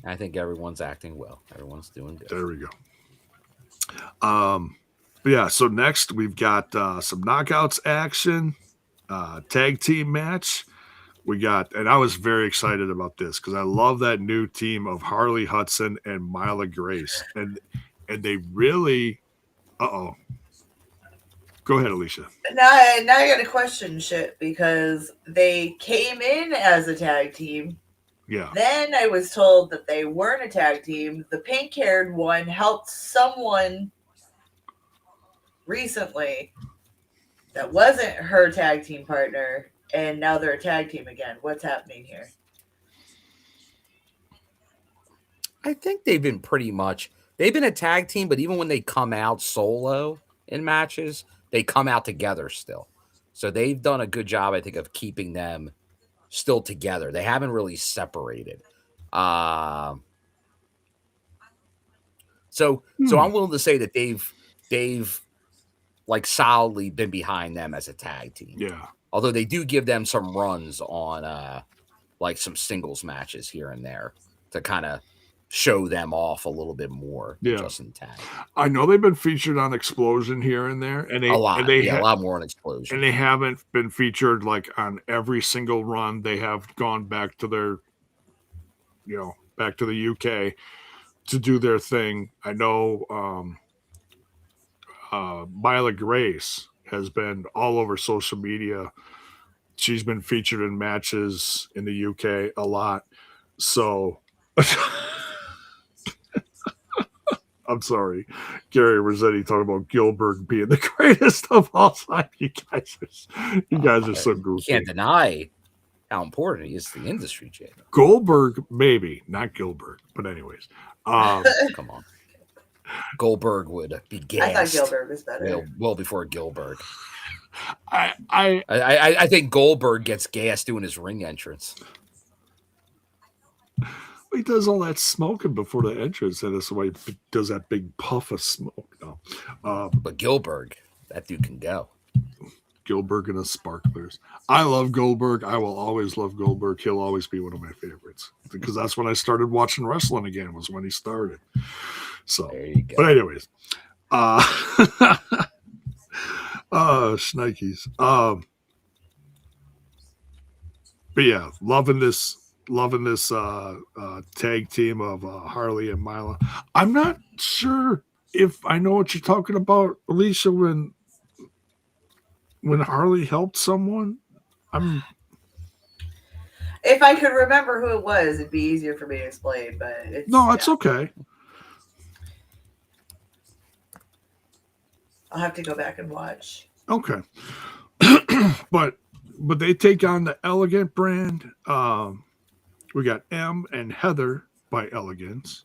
I think everyone's acting well. Everyone's doing good. There we go. But yeah, so next we've got some knockouts action, tag team match. We got, and I was very excited about this because I love that new team of Harley, Hudson, and Myla Grace. And they really, Go ahead, Alicia. Now I got to question shit because they came in as a tag team. Yeah. Then I was told that they weren't a tag team. The pink-haired one helped someone recently that wasn't her tag team partner, and now they're a tag team again. What's happening here? I think they've been a tag team, but even when they come out solo in matches, they come out together still. So they've done a good job, I think, of keeping them still together. They haven't really separated. So I'm willing to say that they've like solidly been behind them as a tag team. Yeah. Although they do give them some runs on like some singles matches here and there to kind of show them off a little bit more. Yeah. Just in tag. I know they've been featured on Explosion here and there, and a lot more on Explosion. And they haven't been featured like on every single run. They have gone back to their, back to the UK to do their thing. I know Myla Grace has been all over social media. She's been featured in matches in the UK a lot. So I'm sorry, Gary Rossetti talking about Gilbert being the greatest of all time. You guys are so goofy. You can't deny how important he is to the industry, Jay. Goldberg, maybe not Gilbert, but anyways, come on. Goldberg would be gassed. I thought Gilbert was better. Well before Gilbert. I think Goldberg gets gassed doing his ring entrance. He does all that smoking before the entrance, and that's why he does that big puff of smoke. No, but Goldberg, that dude can go. Goldberg and his sparklers. I love Goldberg. I will always love Goldberg. He'll always be one of my favorites because that's when I started watching wrestling again. Was when he started. So, there you go. But anyways, Schnikes. But yeah, loving this tag team of Harley and Myla. I'm not sure if I know what you're talking about, Alicia, when Harley helped someone. If I could remember who it was, it'd be easier for me to explain, but it's okay. I'll have to go back and watch. Okay. but they take on the Elegant brand. We got M and Heather by Elegance.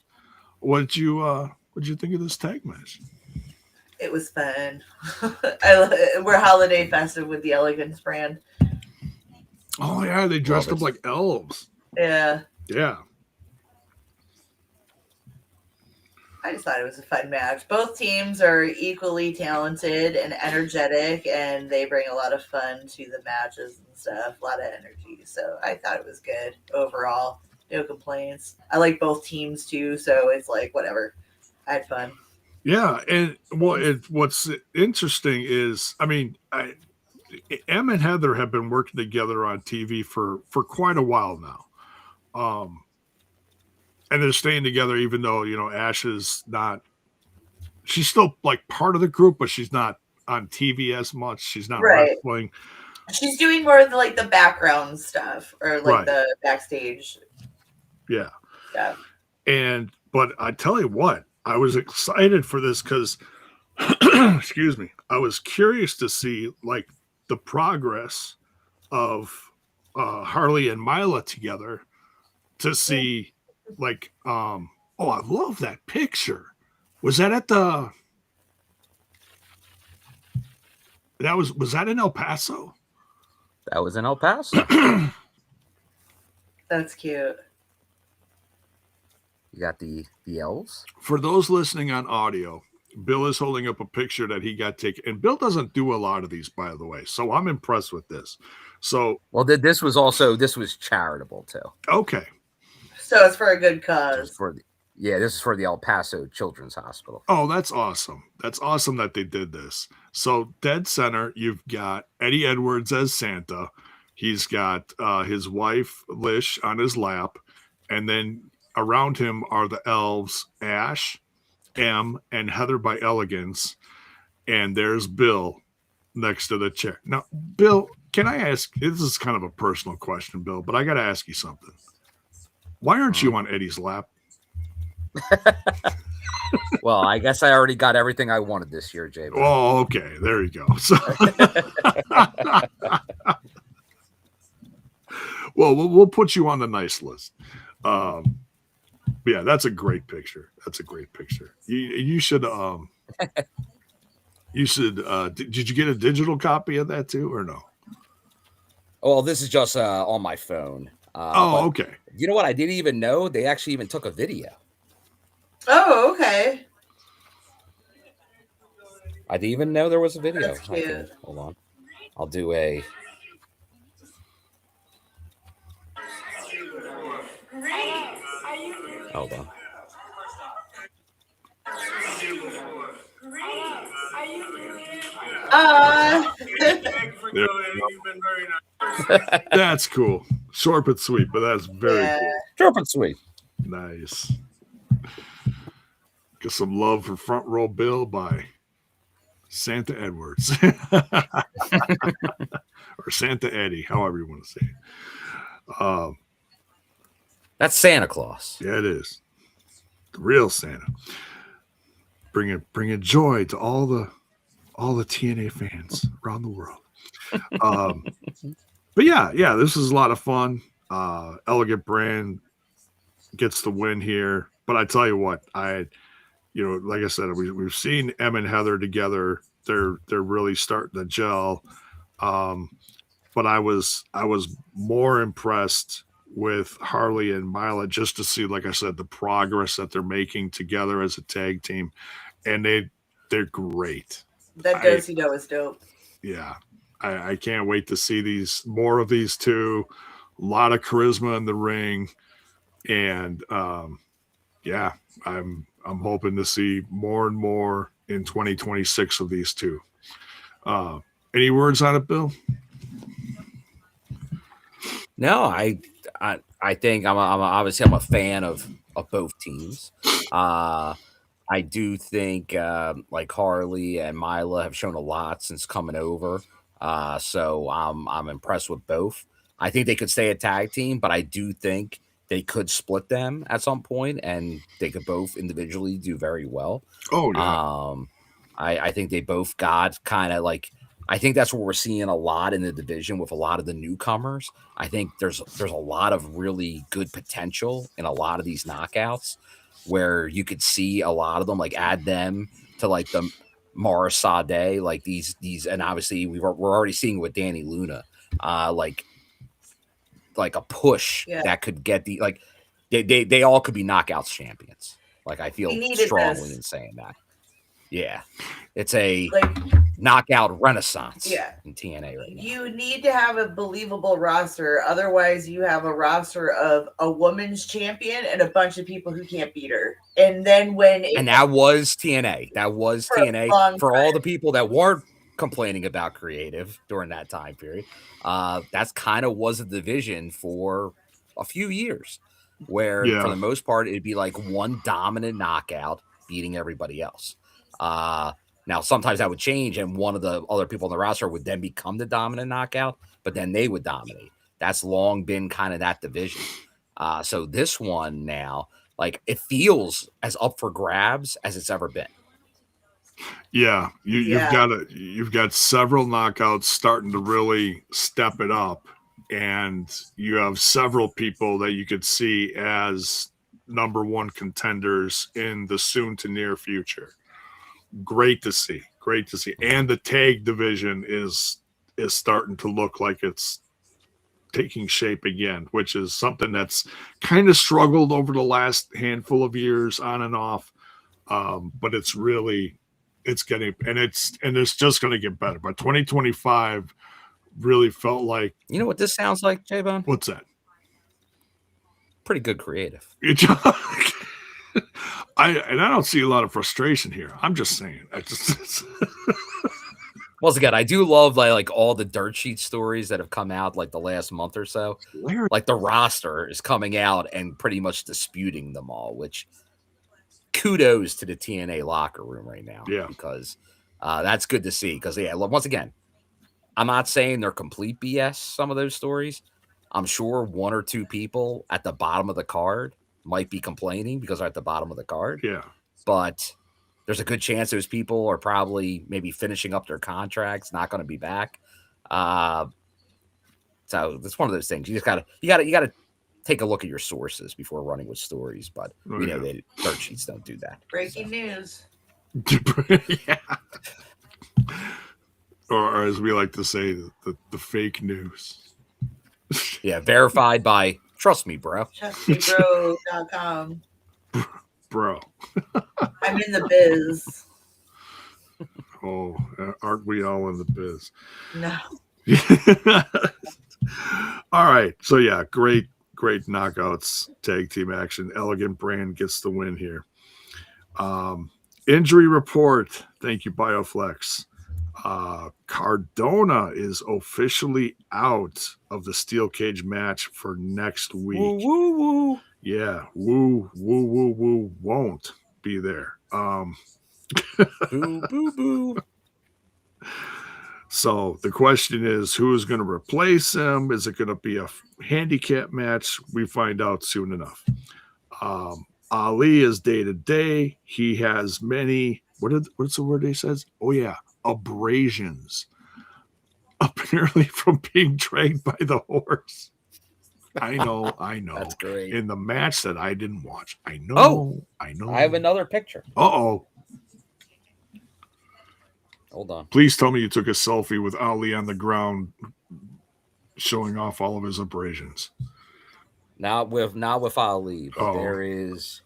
What'd you think of this tag match? It was fun. We're holiday festive with the Elegance brand. Oh yeah, they dressed up like elves. Yeah. Yeah. I just thought it was a fun match. Both teams are equally talented and energetic, and they bring a lot of fun to the matches and stuff. A lot of energy. So I thought it was good overall. No complaints. I like both teams too, so it's like whatever. I had fun. Yeah, and what's interesting is, I mean, Em and Heather have been working together on TV for quite a while now, and they're staying together even though Ash is not. She's still like part of the group, but she's not on TV as much. She's not wrestling. She's doing more of the background stuff or the backstage. Yeah. Yeah. But I tell you what, I was excited for this because, excuse me, I was curious to see like the progress of Harley and Myla together to see like, I love that picture. Was that at the, was that in El Paso? That was in El Paso. That's cute. You got the elves. For those listening on audio, Bill is holding up a picture that he got taken. And Bill doesn't do a lot of these, by the way. So I'm impressed with this. So this was charitable too. Okay. So it's for a good cause. This is for the El Paso Children's Hospital. Oh, that's awesome. That's awesome that they did this. So dead center, you've got Eddie Edwards as Santa. He's got his wife, Lish, on his lap. And then around him are the elves, Ash, M, and Heather by Elegance. And there's Bill next to the chair. Now, Bill, can I ask, this is kind of a personal question, Bill, but I got to ask you something. Why aren't you on Eddie's lap? Well, I guess I already got everything I wanted this year, Jay. Oh, okay. There you go. So, well, we'll put you on the nice list. Yeah, that's a great picture. That's a great picture. You should did you get a digital copy of that too or no? Well, this is just on my phone. Okay. You know what? I didn't even know they actually even took a video. Oh, okay. I didn't even know there was a video. That's cute. Hold on. I'll do a. Hold on. That's cool. Short but sweet, but that's very cool. Short but sweet. Nice. Get some love for Front Row Bill by Santa Edwards. Or Santa Eddie, however you want to say it. That's Santa Claus. Yeah, it is. The real Santa. Bringing joy to all the TNA fans around the world. But yeah, this is a lot of fun. Elegant brand gets the win here. But I tell you what, like I said, we've seen Em and Heather together. They're really starting to gel. But I was more impressed with Harley and Myla just to see, like I said, the progress that they're making together as a tag team, and they're great. That do-si-do is dope. Yeah, I can't wait to see more of these two. A lot of charisma in the ring, and yeah, I'm hoping to see more and more in 2026 of these two. Any words on it, Bill? No, I think I'm obviously a fan of both teams. I do think like Harley and Myla have shown a lot since coming over. So I'm impressed with both. I think they could stay a tag team, but I do think they could split them at some point, and they could both individually do very well. Oh yeah. I think they both got kind of like. I think that's what we're seeing a lot in the division with a lot of the newcomers. I think there's a lot of really good potential in a lot of these knockouts where you could see a lot of them, like add them to like the Morris Sade, like these, and obviously we're already seeing with Danny Luna, like a push that could get they all could be knockouts champions. Like I feel strongly in saying that. Yeah, it's a knockout renaissance in TNA right now. You need to have a believable roster. Otherwise, you have a roster of a woman's champion and a bunch of people who can't beat her. And then that was TNA. That was TNA for all the people that weren't complaining about creative during that time period. That's kind of was a division for a few years where for the most part, it'd be like one dominant knockout beating everybody else. Now, sometimes that would change, and one of the other people in the roster would then become the dominant knockout, but then they would dominate. That's long been kind of that division. So this one now, like it feels as up for grabs as it's ever been. Yeah, you've got several knockouts starting to really step it up, and you have several people that you could see as number one contenders in the soon to near future. Great to see. And the tag division is starting to look like it's taking shape again, which is something that's kind of struggled over the last handful of years on and off. But it's getting, and it's just going to get better. But 2025 really felt like, you know what this sounds like, J-Bone? What's that? Pretty good creative. I don't see a lot of frustration here. I'm just saying. Once again, I do love like all the dirt sheet stories that have come out like the last month or so. Like the roster is coming out and pretty much disputing them all, which kudos to the TNA locker room right now. Yeah, because that's good to see. Because once again, I'm not saying they're complete BS. Some of those stories, I'm sure one or two people at the bottom of the card might be complaining because they're at the bottom of the card. Yeah. But there's a good chance those people are probably maybe finishing up their contracts, not going to be back. So it's one of those things. You gotta take a look at your sources before running with stories. But we know that dirt sheets don't do that. Breaking news. Yeah. Or as we like to say, the fake news. Yeah, verified by Trust Me, Bro. TrustMeBro.com. Bro. I'm in the biz. Oh, aren't we all in the biz? No. All right. So, yeah, great knockouts, tag team action. Elegant Brand gets the win here. Injury report. Thank you, BioFlex. Cardona is officially out of the steel cage match for next week. Woo, woo, woo. Yeah, woo won't be there. Boo, boo, boo. So the question is, who is going to replace him? Is it going to be a handicap match? We find out soon enough. Ali is day to day. He has many. What's the word he says? Oh yeah. Abrasions, apparently from being dragged by the horse. I know. That's great. In the match that I didn't watch. I know. I have another picture. Hold on. Please tell me you took a selfie with Ali on the ground showing off all of his abrasions. Not with Ali, but there is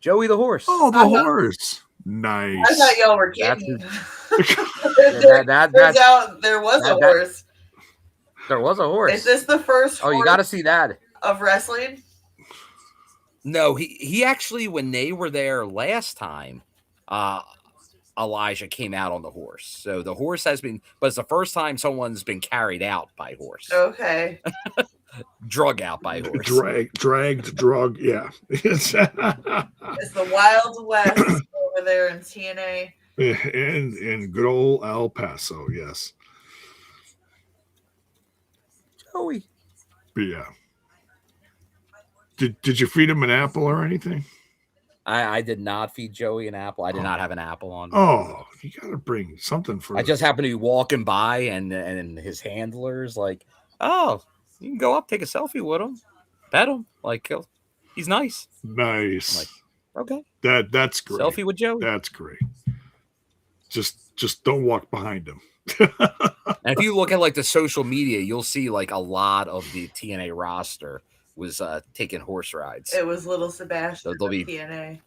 Joey the horse. Oh, the horse. Nice. I thought y'all were kidding. There was a horse. There was a horse. Is this the first? Oh, you got to see that of wrestling. No, he actually, when they were there last time, Elijah came out on the horse. So the horse has been, but it's the first time someone's been carried out by horse. Okay. Drug out by horse. Drug. Yeah. It's the Wild West over there in TNA. In good old El Paso, yes. Joey. But yeah. Did you feed him an apple or anything? I did not feed Joey an apple. I did not have an apple on. Oh, you got to bring something for. I just happened to be walking by, and his handlers like, oh, you can go up, take a selfie with him, pet him, like he's nice. Nice. I'm like, okay, that's great. Selfie with Joey. That's great. just don't walk behind him. And if you look at like the social media, you'll see like a lot of the TNA roster was taking horse rides. It was little Sebastian They'll be TNA.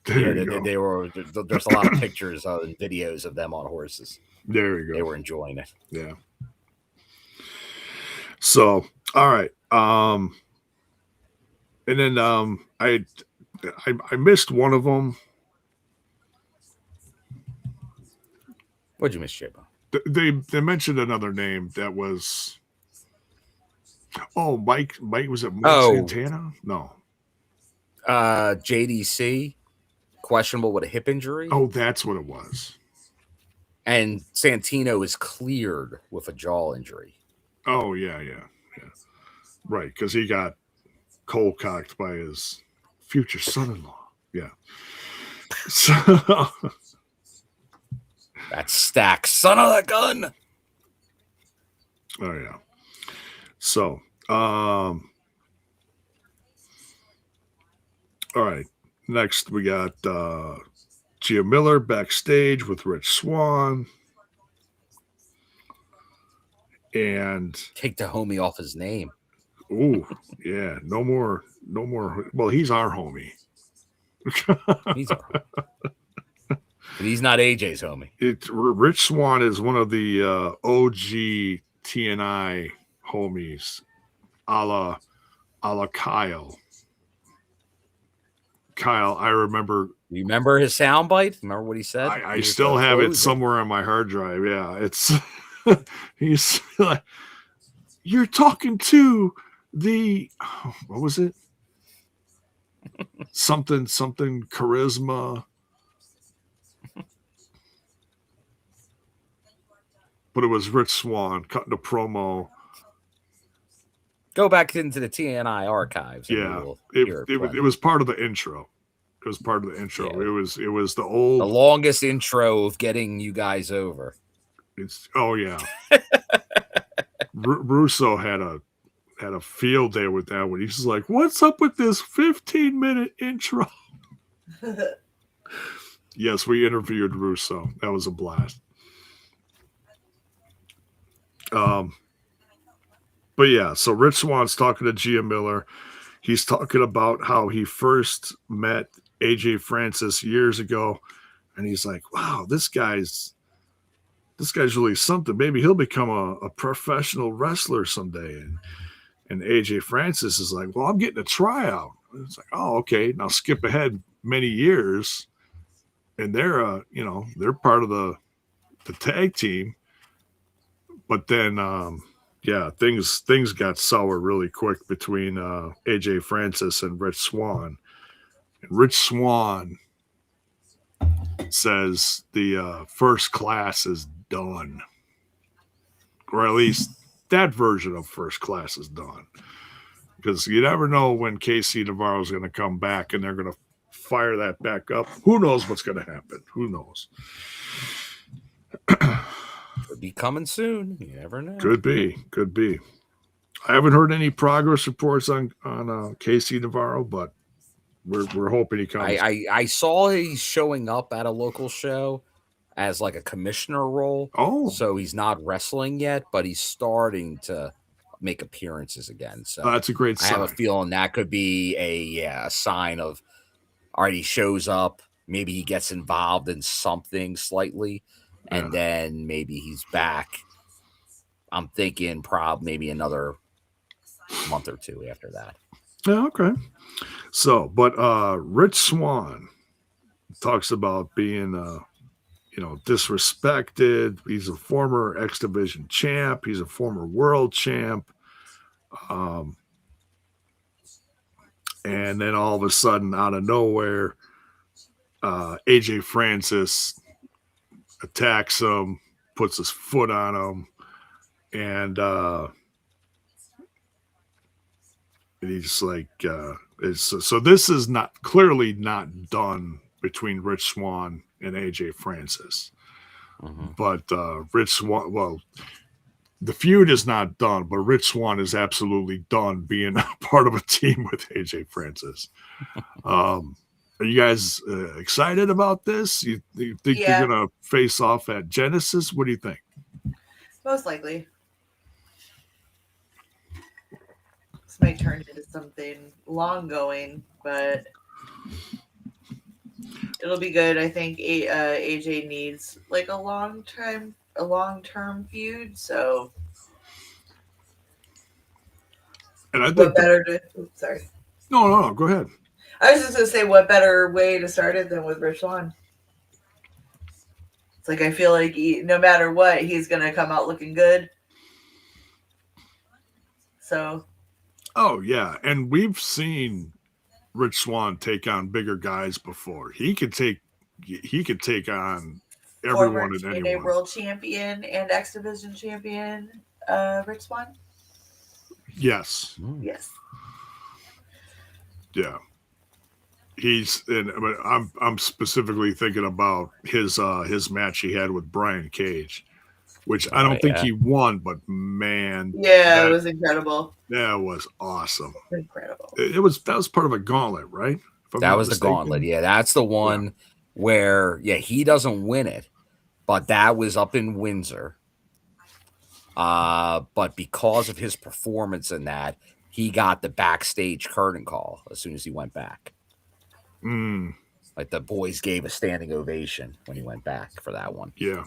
They were. There's a lot of pictures and videos of them on horses. There you go. They were enjoying it. Yeah. So, all right. And then I missed one of them. What'd you miss, Jabo? They mentioned another name that was. Oh, Mike was it Mike Santana? No. JDC, questionable with a hip injury. Oh, that's what it was. And Santino is cleared with a jaw injury. Oh, yeah. Right, because he got cold-cocked by his future son-in-law. Yeah. So that Stack, son of a gun. Oh, yeah. So, all right. Next, we got Gia Miller backstage with Rich Swann. And take the homie off his name. Ooh, yeah. No more. Well, he's our homie. He's our homie. But he's not AJ's homie. Rich Swann is one of the OG TNI homies, a la Kyle. Kyle, I remember. You remember his soundbite? Remember what he said? I still have it somewhere on my hard drive. Yeah, it's he's like, you're talking to the what was it? something charisma. But it was Rich Swann cutting a promo. Go back into the TNI archives. Yeah, it was part of the intro. It was part of the intro. Yeah. It was the longest intro of getting you guys over. Yeah. Russo had a field day with that one. He's like, "What's up with this 15-minute intro?" Yes, we interviewed Russo. That was a blast. But yeah, so Rich Swann's talking to Gia Miller. He's talking about how he first met AJ Francis years ago, and he's like, "Wow, this guy's really something. Maybe he'll become a professional wrestler someday." And AJ Francis is like, "Well, I'm getting a tryout." And it's like, "Oh, okay." Now skip ahead many years, and they're they're part of the tag team. But then, things got sour really quick between AJ Francis and Rich Swann. And Rich Swann says the first class is done, or at least that version of first class is done, because you never know when KC Navarro is going to come back and they're going to fire that back up. Who knows what's going to happen? Who knows? Could be coming soon. You never know. Could be. I haven't heard any progress reports on KC Navarro, but we're hoping he comes. I saw he's showing up at a local show as like a commissioner role. Oh, so he's not wrestling yet, but he's starting to make appearances again. So that's a great sign. I have a feeling that could be a sign of, all right, he shows up, maybe he gets involved in something slightly, and then maybe he's back. I'm thinking maybe another month or two after that. Yeah, okay. So, but Rich Swann talks about being disrespected. He's a former X Division champ. He's a former world champ. And then all of a sudden, out of nowhere, AJ Francis attacks him, puts his foot on him, and he's like, so this is clearly not done between Rich Swann and AJ Francis. Mm-hmm. But Rich Swann, well, the feud is not done, but Rich Swann is absolutely done being part of a team with AJ Francis. Are you guys excited about this? You think they're going to face off at Genesis? What do you think? Most likely. This might turn into something long going, but it'll be good. I think AJ needs like a long term feud. So, and I think what better to? Oops, sorry. No. Go ahead. I was just gonna say, what better way to start it than with Rich Swann? It's like I feel like no matter what, he's gonna come out looking good. So. Oh yeah, and we've seen Rich Swann take on bigger guys before. He could take on everyone and anyone. TNA World Champion and X Division Champion, Rich Swann. Yes. Yes. Yeah. I'm specifically thinking about his match he had with Brian Cage, which I don't think he won, but man, it was incredible. That was awesome. Incredible. That was part of a gauntlet, right? That was the gauntlet. Yeah, that's the one where he doesn't win it, but that was up in Windsor. But because of his performance in that, he got the backstage curtain call as soon as he went back. Like the boys gave a standing ovation when he went back for that one. Yeah.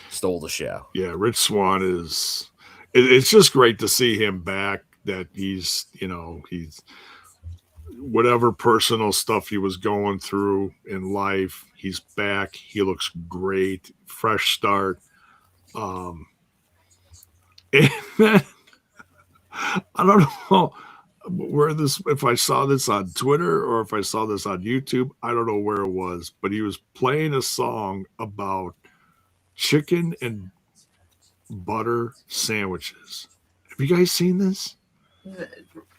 Stole the show. Yeah, Rich Swann is. It's just great to see him back. That he's whatever personal stuff he was going through in life, he's back. He looks great, fresh start. And then, I don't know if I saw this on Twitter or if I saw this on YouTube. I don't know where it was, but he was playing a song about chicken and butter sandwiches. Have you guys seen this?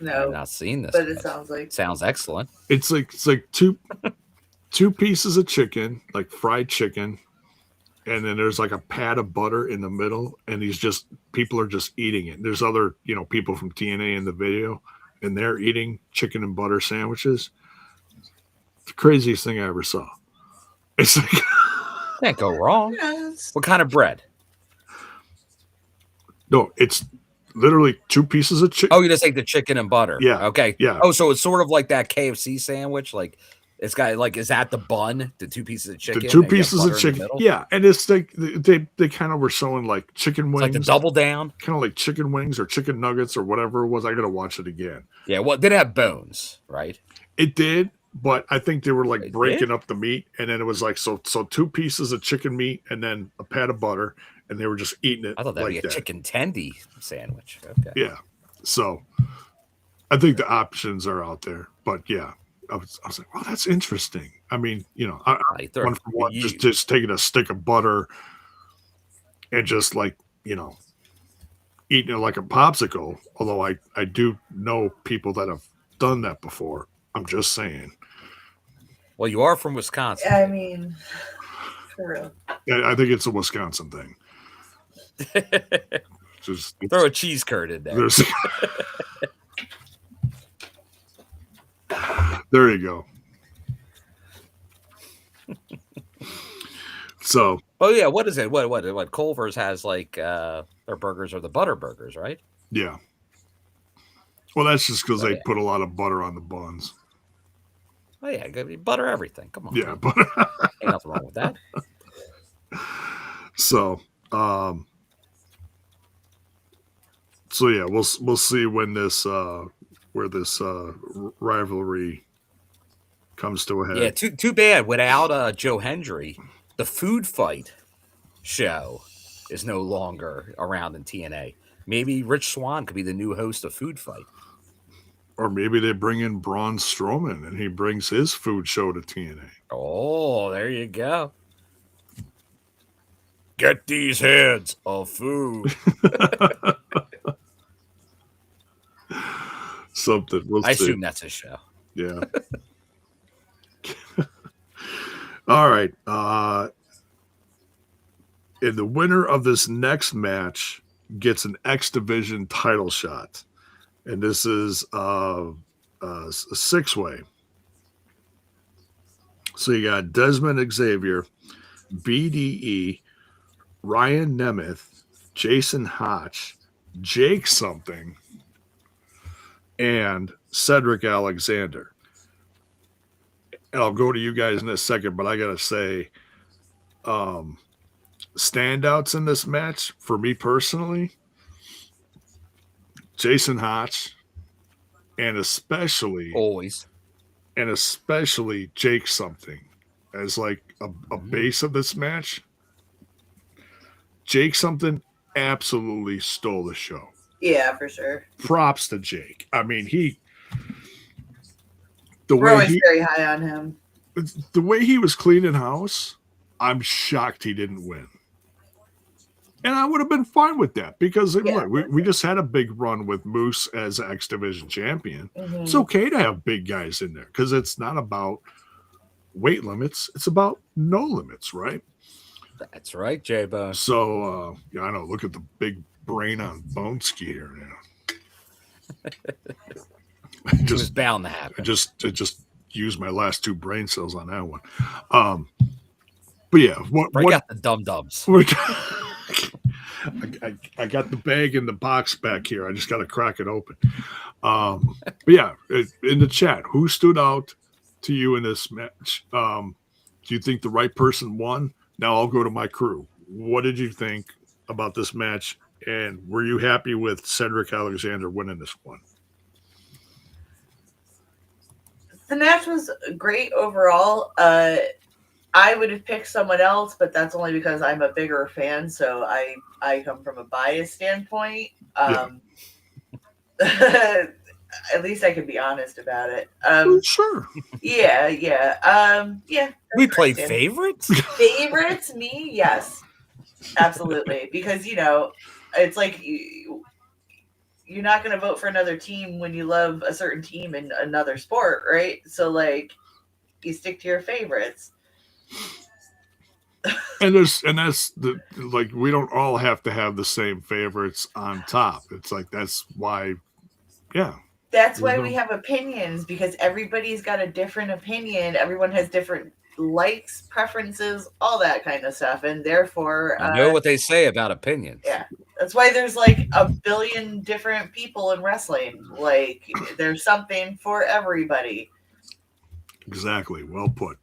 No, I've not seen this, but it sounds excellent. It's like two pieces of chicken, like fried chicken, and then there's like a pat of butter in the middle, and people are just eating it. There's other people from TNA in the video, and they're eating chicken and butter sandwiches. The craziest thing I ever saw. It's like can't go wrong. Yes. What kind of bread? No, it's literally two pieces of chicken. Oh, you just take the chicken and butter. Yeah. Okay. Yeah. Oh, so it's sort of like that KFC sandwich. Like it's got is that the bun? The two pieces of chicken. The two pieces of chicken. Yeah, and it's like they kind of were showing like chicken wings, like the double down, kind of like chicken wings or chicken nuggets or whatever it was. I gotta watch it again. Yeah. Well, it did have bones, right? It did. But I think they were like breaking up the meat, and then it was like so two pieces of chicken meat and then a pat of butter, and they were just eating it. I thought that would be a chicken tendy sandwich. Okay. Yeah. So I think the options are out there. But yeah, I was like, well, that's interesting. I mean, one for one, just taking a stick of butter and just like, eating it like a popsicle. Although I do know people that have done that before. I'm just saying. Well, you are from Wisconsin. I mean, for real. I think it's a Wisconsin thing. Just throw a cheese curd in there. There you go. So. Oh yeah, what is it? What Culver's has like their burgers are the butter burgers, right? Yeah. Well, that's just because they put a lot of butter on the buns. Oh yeah, butter everything. Come on. Yeah, butter. Ain't nothing wrong with that. So yeah, we'll see when this where this rivalry comes to a head. Yeah, too bad without Joe Hendry, the food fight show is no longer around in TNA. Maybe Rich Swann could be the new host of Food Fight. Or maybe they bring in Braun Strowman and he brings his food show to TNA. Oh, there you go. Get these heads of food. Something. I assume that's his show. Yeah. All right. And the winner of this next match gets an X Division title shot. And this is a 6-way. So you got Dezmond Xavier, B.D.E, Ryan Nemeth, Jason Hotch, Jake something, and Cedric Alexander. And I'll go to you guys in a second, but I got to say, standouts in this match for me personally, Jason Hotch, and especially Jake something as like a base of this match. Jake something absolutely stole the show. Yeah, for sure. Props to Jake. I mean, We're always very high on him. The way he was cleaning house, I'm shocked he didn't win. And I would have been fine with that because we just had a big run with Moose as X Division champion. Mm-hmm. It's okay to have big guys in there because it's not about weight limits. It's about no limits, right? That's right, J-Bone. So, I know. Look at the big brain on Boneski here now. It was bound to happen. I just used my last 2 brain cells on that one. But yeah, break out the dum-dums. I got the bag in the box back here. I just got to crack it open. But yeah, in the chat, who stood out to you in this match? Do you think the right person won? Now I'll go to my crew. What did you think about this match? And were you happy with Cedric Alexander winning this one? The match was great overall. I would have picked someone else, but that's only because I'm a bigger fan, so I come from a biased standpoint. At least I can be honest about it. Sure. Yeah. We played favorites? Favorites? Me? Yes. Absolutely. Because, it's like you're not going to vote for another team when you love a certain team in another sport, right? So, like, you stick to your favorites. And that's we don't all have to have the same favorites on top. It's like that's why that's why we have opinions, because everybody's got a different opinion. Everyone has different likes, preferences, all that kind of stuff, and therefore I know what they say about opinions. Yeah, that's why there's like a billion different people in wrestling. Like there's something for everybody. Exactly. Well put.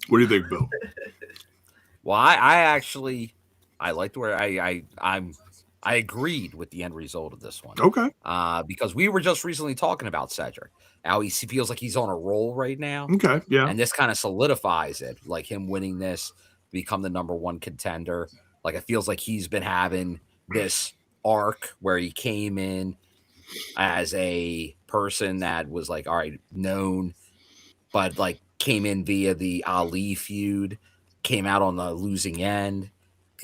What do you think, Bill? Well, I liked where I agreed with the end result of this one. Okay. Because we were just recently talking about Cedric. How he feels like he's on a roll right now. Okay. Yeah. And this kind of solidifies it, like him winning this, become the number 1 contender. Like it feels like he's been having this arc where he came in as a person that was like, all right, known, but like came in via the Ali feud, came out on the losing end.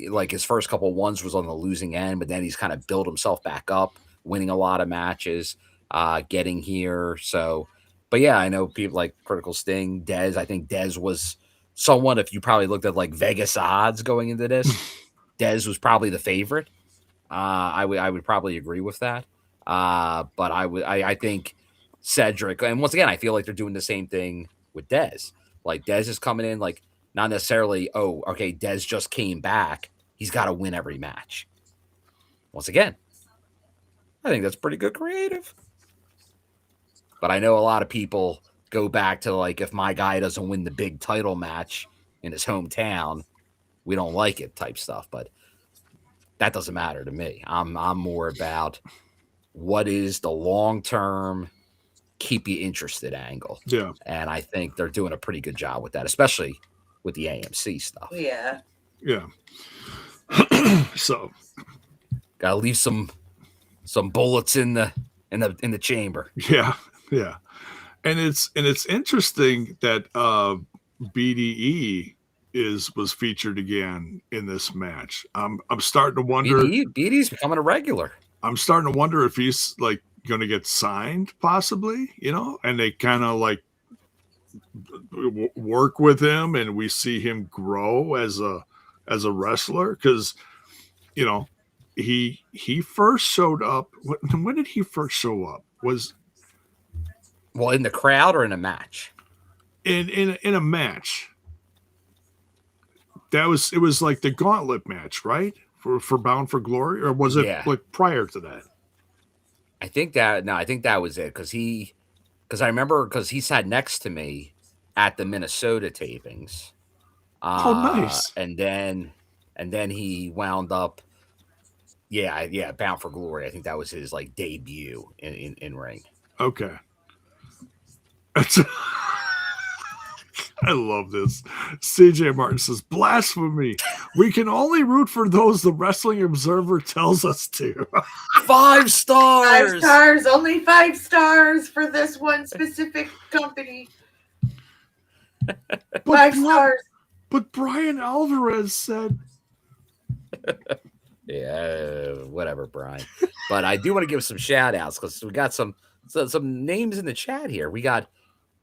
Like his first couple ones was on the losing end, but then he's kind of built himself back up, winning a lot of matches, getting here. So, but yeah, I know people like Critical Sting, Dez. I think Dez was someone, if you probably looked at like Vegas odds going into this, Dez was probably the favorite. I would probably agree with that. But I think Cedric, and once again, I feel like they're doing the same thing with Dez. Like Dez is coming in, like not necessarily, oh, okay, Dez just came back. He's got to win every match. Once again, I think that's pretty good creative. But I know a lot of people go back to like, if my guy doesn't win the big title match in his hometown, we don't like it type stuff. But that doesn't matter to me. I'm more about what is the long-term keep you interested angle. Yeah. And I think they're doing a pretty good job with that, especially with the AMC stuff. Yeah. Yeah. So gotta leave some bullets in the chamber. Yeah. Yeah. And it's interesting that B.D.E was featured again in this match. I'm starting to wonder. B.D.E's becoming a regular. I'm starting to wonder if he's like going to get signed, possibly, and they kind of like work with him, and we see him grow as a wrestler, because he first showed up. When did he first show up? Well, in the crowd or in a match? In a match. It was like the gauntlet match, right? For Bound for Glory, or was it like prior to that? I think that was it because I remember because he sat next to me at the Minnesota tapings. Nice. And then he wound up. Yeah, Bound for Glory. I think that was his like debut in ring. Okay. I love this. CJ Martin says, blasphemy. We can only root for those the Wrestling Observer tells us to. 5 stars. 5 stars. Only 5 stars for this one specific company. 5 stars. But Brian Alvarez said. Yeah, whatever, Brian. But I do want to give some shout outs because we got some names in the chat here. We got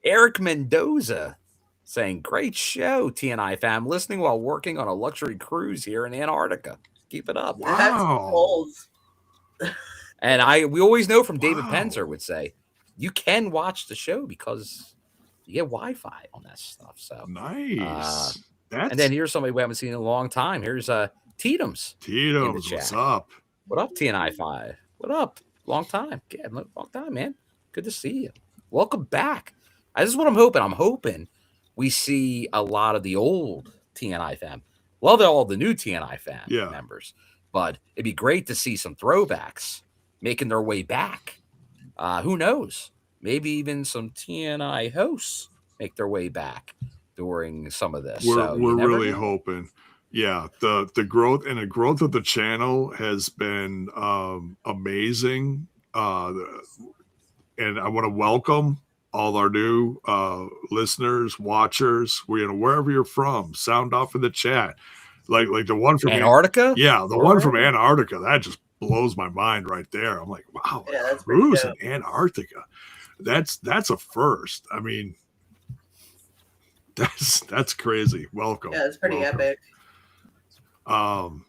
Eric Mendoza saying, great show, TNI fam. Listening while working on a luxury cruise here in Antarctica. Keep it up. Wow. That's cold. And we always know from David Penzer would say, you can watch the show because you get Wi-Fi on that stuff. So nice. And then here's somebody we haven't seen in a long time. Here's Teetums. Teetums, what's up? What up, TNI 5? What up? Long time. Yeah, long time, man. Good to see you. Welcome back. This is what I'm hoping. I'm hoping we see a lot of the old TNI fam. Well, they're all the new TNI fam members. But it'd be great to see some throwbacks making their way back. Who knows? Maybe even some TNI hosts make their way back during some of this. We're really hoping. Yeah, the growth of the channel has been amazing. And I want to welcome all our new listeners, watchers. Wherever you're from, sound off in the chat. Like the one from Antarctica. One from Antarctica. That just blows my mind right there. I'm like, wow, cruise in Antarctica. That's a first. I mean, that's crazy. Welcome. Yeah, it's pretty epic. And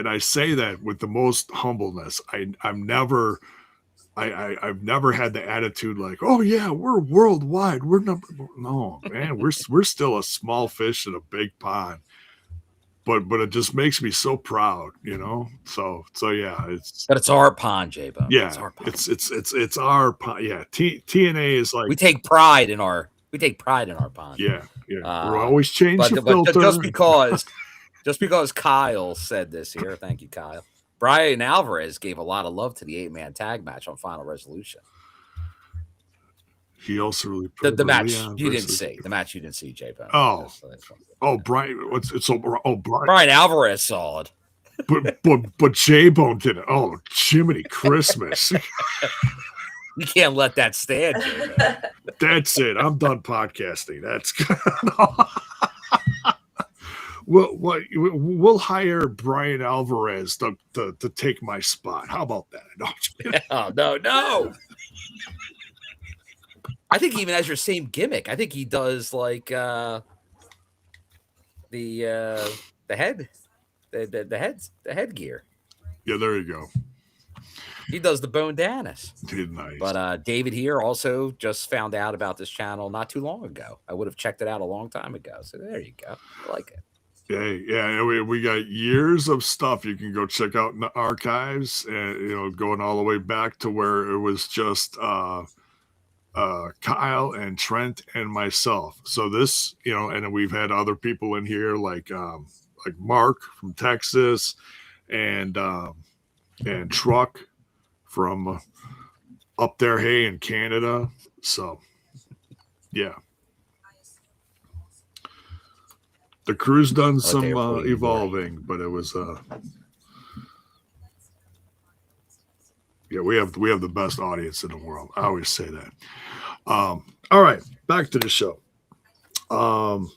I say that with the most humbleness. I've never had the attitude like, oh yeah, we're worldwide. No, man, we're still a small fish in a big pond. But it just makes me so proud, you know. So yeah, it's our pond, J-Bone. Yeah, it's our pond. It's our pond. Yeah, TNA is like we take pride in our pond. Yeah. We're always changing the filter. Just because Kyle said this here, thank you, Kyle. Brian Alvarez gave a lot of love to the 8-man tag match on Final Resolution. He also really put the match you didn't see. The match you didn't see, J-Bone. Brian. Brian Alvarez saw it. But J-Bone didn't. Oh, Jiminy Christmas. You can't let that stand, J-Bone. That's it. I'm done podcasting. That's We'll hire Brian Alvarez to take my spot. How about that? No. I think he even has your same gimmick. I think he does like the headgear. Yeah, there you go. He does the Bone Danis. Nice. But David here also just found out about this channel not too long ago. I would have checked it out a long time ago. So there you go. I like it. Yeah. We got years of stuff you can go check out in the archives, and going all the way back to where it was just Kyle and Trent and myself. So this, and then we've had other people in here like Mark from Texas and Truck from up there, in Canada. So yeah. The crew's done some evolving, but it was we have the best audience in the world. I always say that. All right, back to the show. But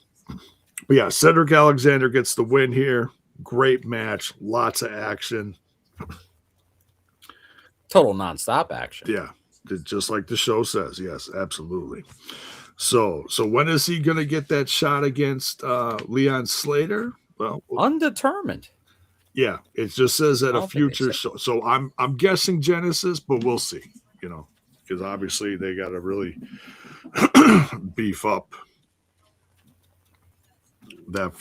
yeah, Cedric Alexander gets the win here. Great match, lots of action. Total nonstop action. Yeah, just like the show says. Yes, absolutely. So when is he going to get that shot against Leon Slater? Well, undetermined. Yeah, it just says at a future show. So I'm guessing Genesis, but we'll see. because obviously they got to really beef up that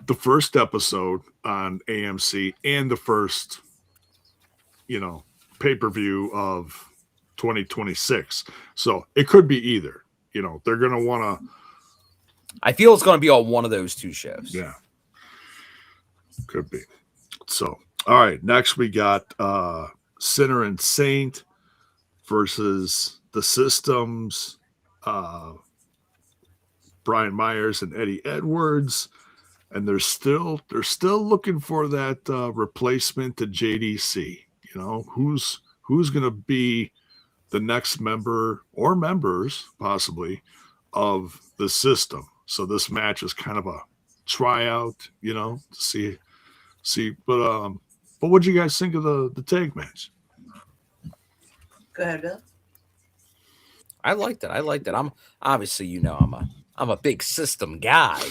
the first episode on AMC and the first, pay-per-view of 2026. So it could be either. They're going to want to. I feel it's going to be on one of those two shows. Yeah. Could be. So, all right. Next, we got Sinner and Saint versus the Systems, Brian Myers and Eddie Edwards. And they're still looking for that replacement to JDC. Who's going to be the next member or members possibly of the system. So this match is kind of a tryout, to see. But what'd you guys think of the tag match? Go ahead, Bill. I liked it. I'm obviously, I'm a big system guy.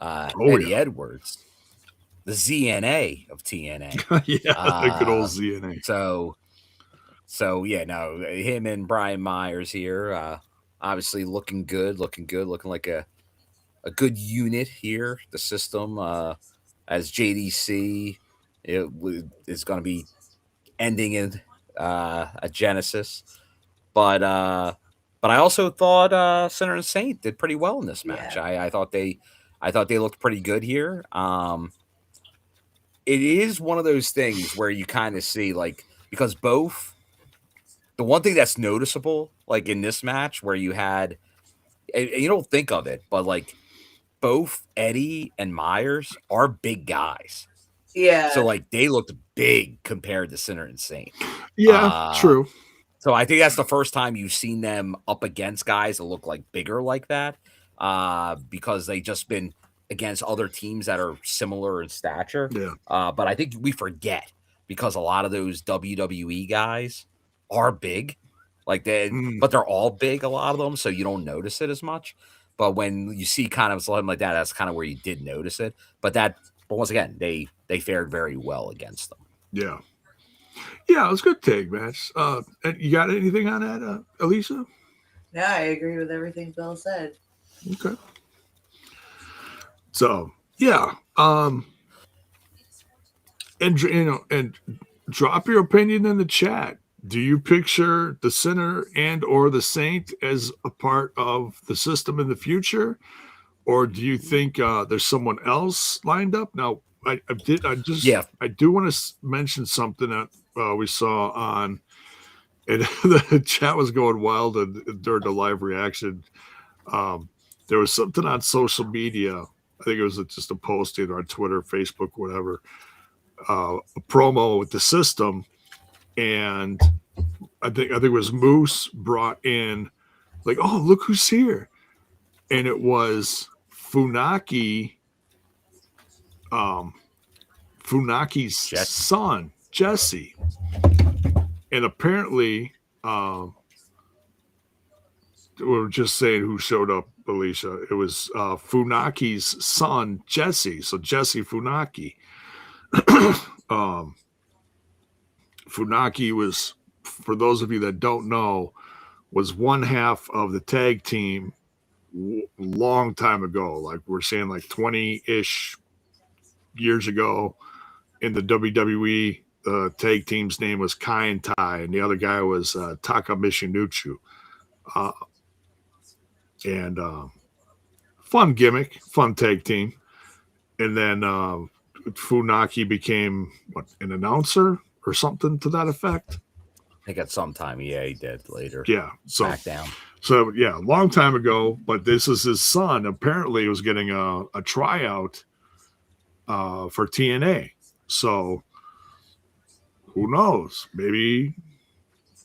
Eddie Edwards, the ZNA of TNA. The good old ZNA. So yeah, no, him and Brian Myers here, obviously looking like a good unit here. The system, as JDC, is going to be ending in a Genesis, but I also thought Sinner and Saint did pretty well in this match. Yeah. I thought they looked pretty good here. It is one of those things where you kind of see, like, because both, the one thing that's noticeable, like in this match where you had, you don't think of it, but like both Eddie and Myers are big guys. Yeah. So like they looked big compared to Sinner and Saint. Yeah, true. So I think that's the first time you've seen them up against guys that look like bigger like that, because they just been against other teams that are similar in stature. Yeah. But I think we forget because a lot of those WWE guys are big, like but they're all big, a lot of them, so you don't notice it as much. But when you see kind of something like that, that's kind of where you did notice it. But once again, they fared very well against them. Yeah. Yeah, it was a good tag match. And you got anything on that, Alicia? Yeah, I agree with everything Bill said. Okay. So yeah, and drop your opinion in the chat. Do you picture the Sinner and or the Saint as a part of the system in the future, or do you think there's someone else lined up? Now, I do want to mention something that we saw on, and the chat was going wild during the live reaction. There was something on social media. I think it was just a post either on Twitter, Facebook, whatever, a promo with the system. And I think it was Moose brought in, like, oh, look who's here. And it was Funaki's son, Jesse. And apparently, we were just saying who showed up, Alicia. It was Funaki's son, Jesse. So Jesse Funaki. Funaki was, for those of you that don't know, was one half of the tag team long time ago. Like we're saying, like 20-ish years ago in the WWE. The tag team's name was Kai and Tai, and the other guy was Taka Michinuchu. And fun gimmick, fun tag team. And then Funaki became an announcer or something to that effect. I think at some time, yeah, he did later. Yeah, so SmackDown. So yeah, a long time ago. But this is his son. Apparently, he was getting a tryout for TNA. So who knows? Maybe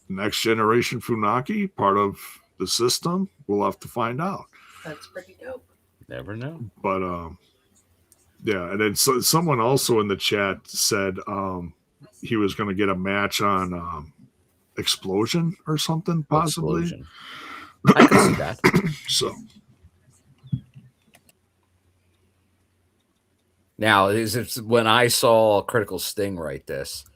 next generation Funaki, part of the system. We'll have to find out. That's pretty dope. Never know. But yeah, and then someone also in the chat said he was going to get a match on Explosion or something, possibly. Explosion. I can see that. So now, when I saw Critical Sting write this,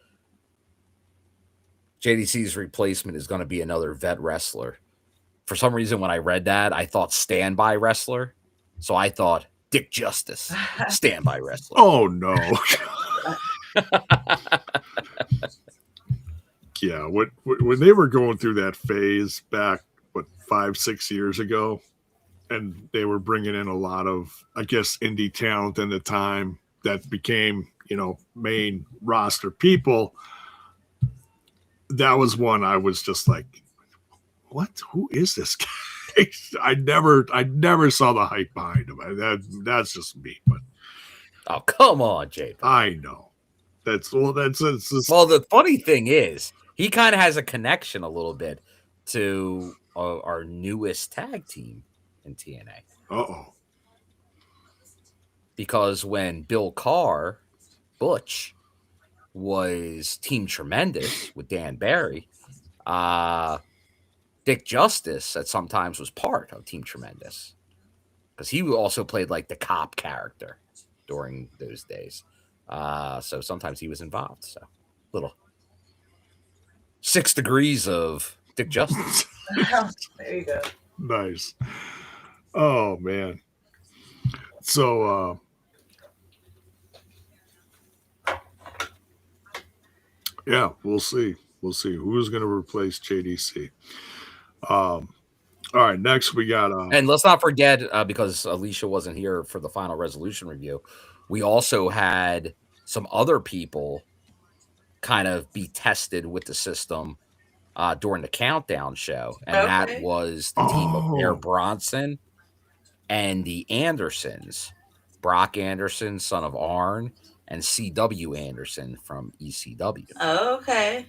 JDC's replacement is going to be another vet wrestler. For some reason, when I read that, I thought standby wrestler. So I thought Dick Justice, standby wrestler. Oh, no. Yeah, when they were going through that phase back, 5-6 years ago, and they were bringing in a lot of, I guess, indie talent in the time that became, main roster people. That was one I was just like, what? Who is this guy? I never saw the hype behind him. That's just me. But oh, come on, Jay. I know. It's well, the funny thing is, he kind of has a connection a little bit to our newest tag team in TNA. Uh-oh. Because when Bill Carr, Butch, was Team Tremendous with Dan Barry, Dick Justice at sometimes was part of Team Tremendous. Because he also played like the cop character during those days. So sometimes he was involved. So little 6 degrees of Dick Justice. There you go. Nice. Oh, man. So, yeah, we'll see. We'll see who's going to replace JDC. All right, next we got... and let's not forget, because Alicia wasn't here for the final resolution review, we also had some other people kind of be tested with the system during the countdown show, and that was the team of Bear Bronson and the Andersons, Brock Anderson, son of Arn, and C.W. Anderson from ECW. Oh, okay.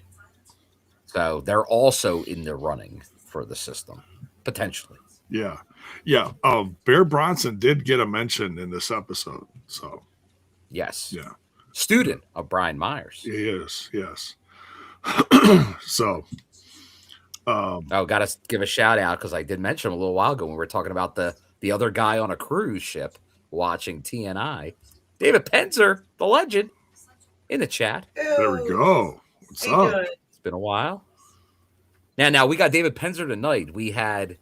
So they're also in the running for the system, potentially. Yeah. Bear Bronson did get a mention in this episode. So, yes. Yeah. Student of Brian Myers. He is, yes. So, got to give a shout out because I did mention him a little while ago when we were talking about the other guy on a cruise ship watching TNI. David Penzer, the legend, in the chat. There we go. What's up? It's been a while. Now we got David Penzer tonight. We had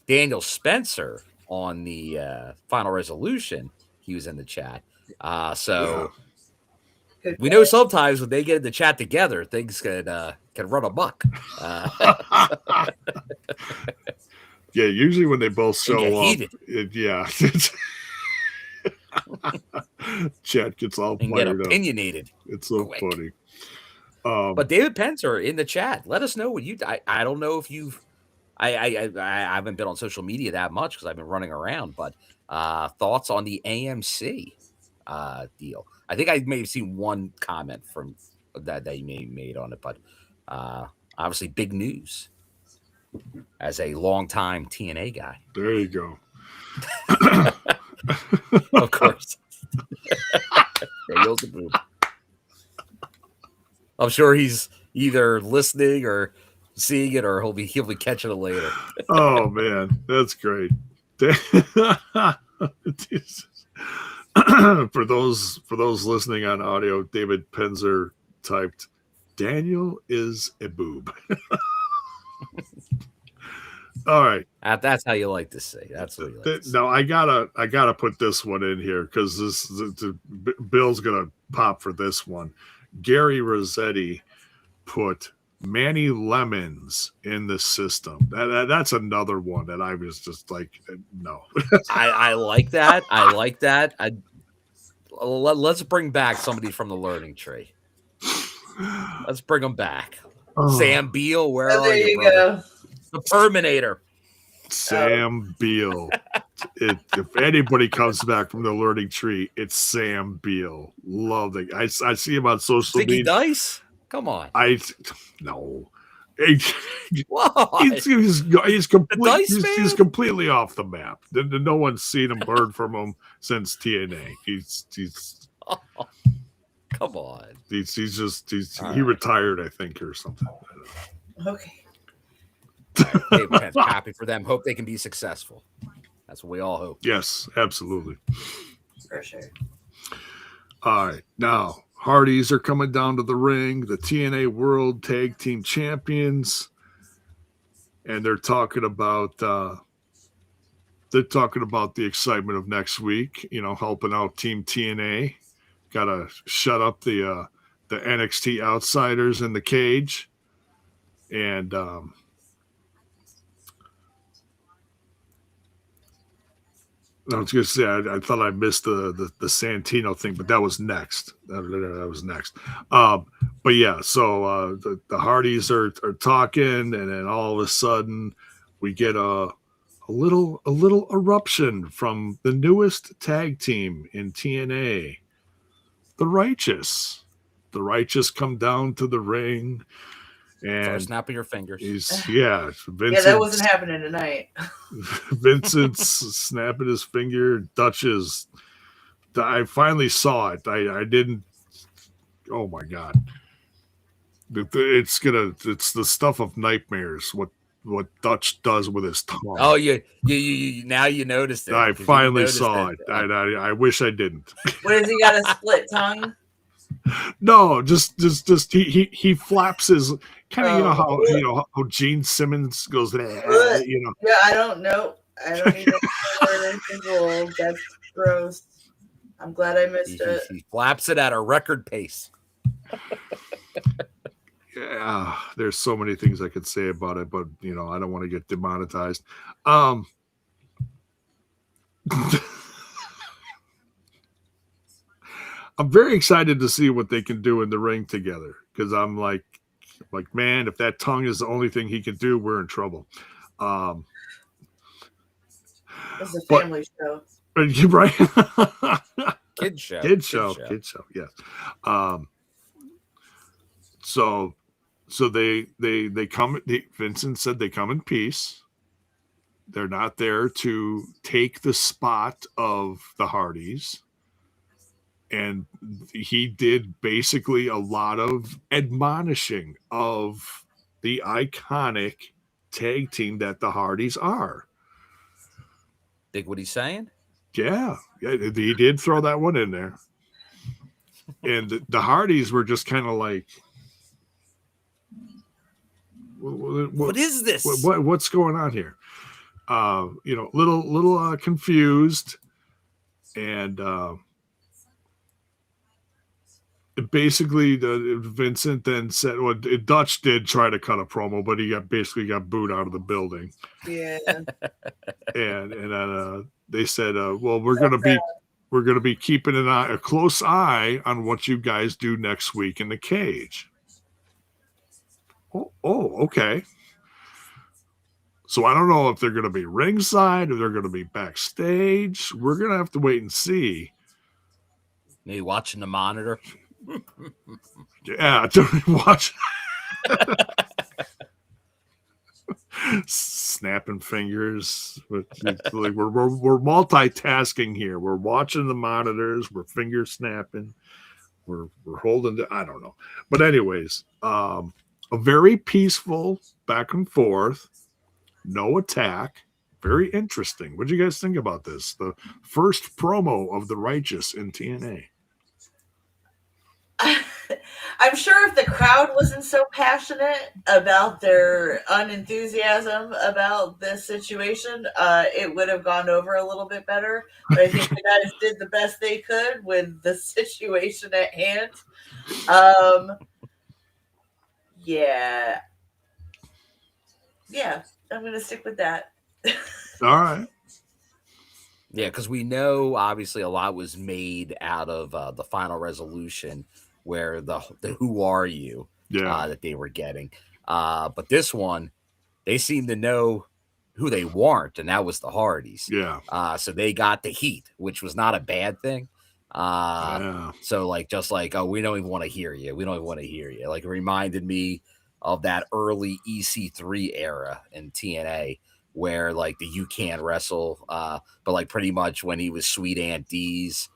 Daniel Spencer on the final resolution. He was in the chat. We know sometimes when they get in the chat together, things can run amok. Yeah, usually when they both show up, chat gets all fired up. Opinionated. It's so funny. But David Penzer in the chat, let us know what you. I don't know if you've. I haven't been on social media that much because I've been running around. But thoughts on the AMC deal? I think I may have seen one comment from that you may have made on it, but obviously big news as a longtime TNA guy. There you go. Of course. There goes the boob. I'm sure he's either listening or seeing it, or he'll be catching it later. Oh man, that's great. For those listening on audio, David Penzer typed, "Daniel is a boob." All right, that's how you like to say. That's what you like to say. No, I gotta put this one in here because Bill's gonna pop for this one. Gary Rossetti put Manny Lemons in the system. That's another one that I was just like, no. I like that. I like that. Let's bring back somebody from the learning tree. Let's bring them back. Oh. Sam Beal, where are you, brother? Go. The Terminator. Sam Beal. If anybody comes back from the learning tree, it's Sam Beal. Love it. I see him on social media. Dice? Come on. No. What? He's completely off the map. No one's seen him, heard from him since TNA. He's oh, come on. He retired, I think, or something. Okay. Right, happy for them. Hope they can be successful. That's what we all hope. Yes, absolutely. For sure. All right. Now, Hardys are coming down to the ring, the TNA World Tag Team Champions, and they're talking about the excitement of next week. Helping out Team TNA. Got to shut up the NXT outsiders in the cage, and I was going to say, I thought I missed the Santino thing, but that was next. That was next. But yeah, so the Hardys are talking, and then all of a sudden we get a little eruption from the newest tag team in TNA, the Righteous. The Righteous come down to the ring. And snapping your fingers. Vincent, that wasn't happening tonight. Vincent's snapping his finger. Dutch's. I finally saw it. I didn't. Oh my god! It's the stuff of nightmares. What Dutch does with his tongue. Oh, you now you noticed it. I finally saw it. I wish I didn't. What has he got, a split tongue? No, just he flaps his kind of how Gene Simmons goes Yeah, I don't know. I don't even know. That's gross. I'm glad I missed it. He flaps it at a record pace. Yeah, there's so many things I could say about it, but I don't want to get demonetized. I'm very excited to see what they can do in the ring together, because I'm like, man, if that tongue is the only thing he can do, we're in trouble. It's a family show. Right? Kid show. Yes. So they come. Vincent said they come in peace. They're not there to take the spot of the Hardys. And he did basically a lot of admonishing of the iconic tag team that the Hardys are. Dig what he's saying? Yeah, he did throw that one in there. And the Hardys were just kind of like, what is this? What's going on here? Little confused, and basically Vincent then said, well, Dutch did try to cut a promo, but he got booed out of the building. Yeah. and then they said, well, we're gonna be keeping a close eye on what you guys do next week in the cage. Oh, okay. So I don't know if they're gonna be ringside or they're gonna be backstage. We're gonna have to wait and see. Maybe watching the monitor. Yeah, watch. Snapping fingers. We're multitasking here. We're watching the monitors. We're finger snapping. We're holding. I don't know. But anyways, a very peaceful back and forth. No attack. Very interesting. What do you guys think about this? The first promo of the Righteous in TNA. I'm sure if the crowd wasn't so passionate about their unenthusiasm about this situation, it would have gone over a little bit better. But I think the guys did the best they could with the situation at hand. Yeah, I'm going to stick with that. All right. Yeah, because we know obviously a lot was made out of the final resolution, where the who are you that they were getting. But this one, they seem to know who they weren't, and that was the Hardys. Yeah. So they got the heat, which was not a bad thing. So oh, we don't even want to hear you. We don't even want to hear you. Like, it reminded me of that early EC3 era in TNA, where like the you can't wrestle, but like pretty much when he was Sweet Aunt D's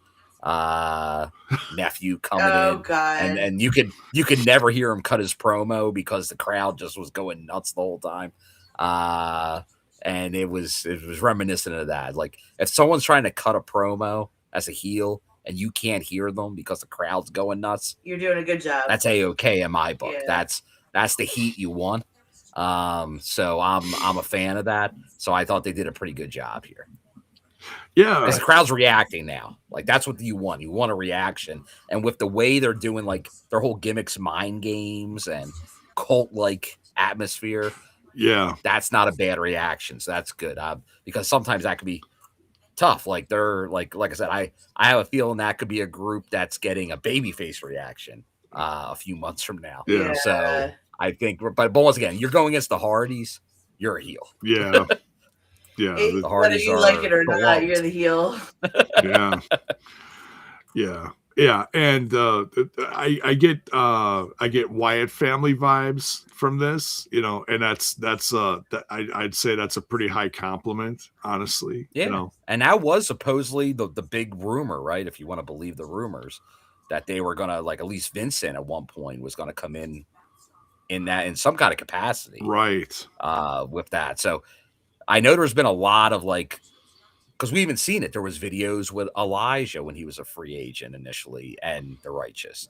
nephew coming in, God. and you could never hear him cut his promo because the crowd just was going nuts the whole time. And it was reminiscent of that. Like, if someone's trying to cut a promo as a heel and you can't hear them because the crowd's going nuts, You're doing a good job. that's A-okay in my book. Yeah. That's the heat you want. So I'm a fan of that. So I thought they did a pretty good job here. Yeah, because the crowd's reacting now. Like that's what you want. You want a reaction, and with the way they're doing, like their whole gimmicks, mind games, and cult-like atmosphere. Yeah, that's not a bad reaction. So that's good. Because sometimes that could be tough. Like they're like I said, I have a feeling that could be a group that's getting a babyface reaction a few months from now. Yeah. So I think, but once again, you're going against the Hardys. You're a heel. Yeah. Yeah. The whether you like it or not, you're the heel. Yeah. Yeah. Yeah. And I get Wyatt family vibes from this, you know, and I'd say that's a pretty high compliment, honestly. Yeah. You know? And that was supposedly the big rumor, right? If you want to believe the rumors, that they were gonna, like, at least Vincent at one point was gonna come in some kind of capacity. Right. With that. So I know there's been a lot of, like, because we even seen it. There was videos with Elijah when he was a free agent initially, and the Righteous.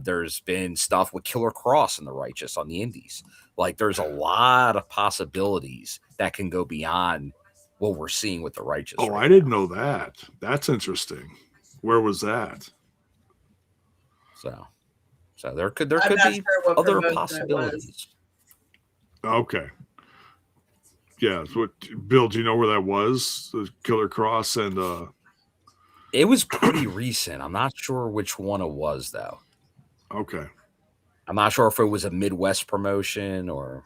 There's been stuff with Killer Cross and the Righteous on the Indies. Like, there's a lot of possibilities that can go beyond what we're seeing with the Righteous. Oh, I didn't know that. That's interesting. Where was that? So there could be other possibilities. Okay. Yeah. So Bill, do you know where that was? The Killer Cross and it was pretty recent. I'm not sure which one it was though. Okay. I'm not sure if it was a Midwest promotion or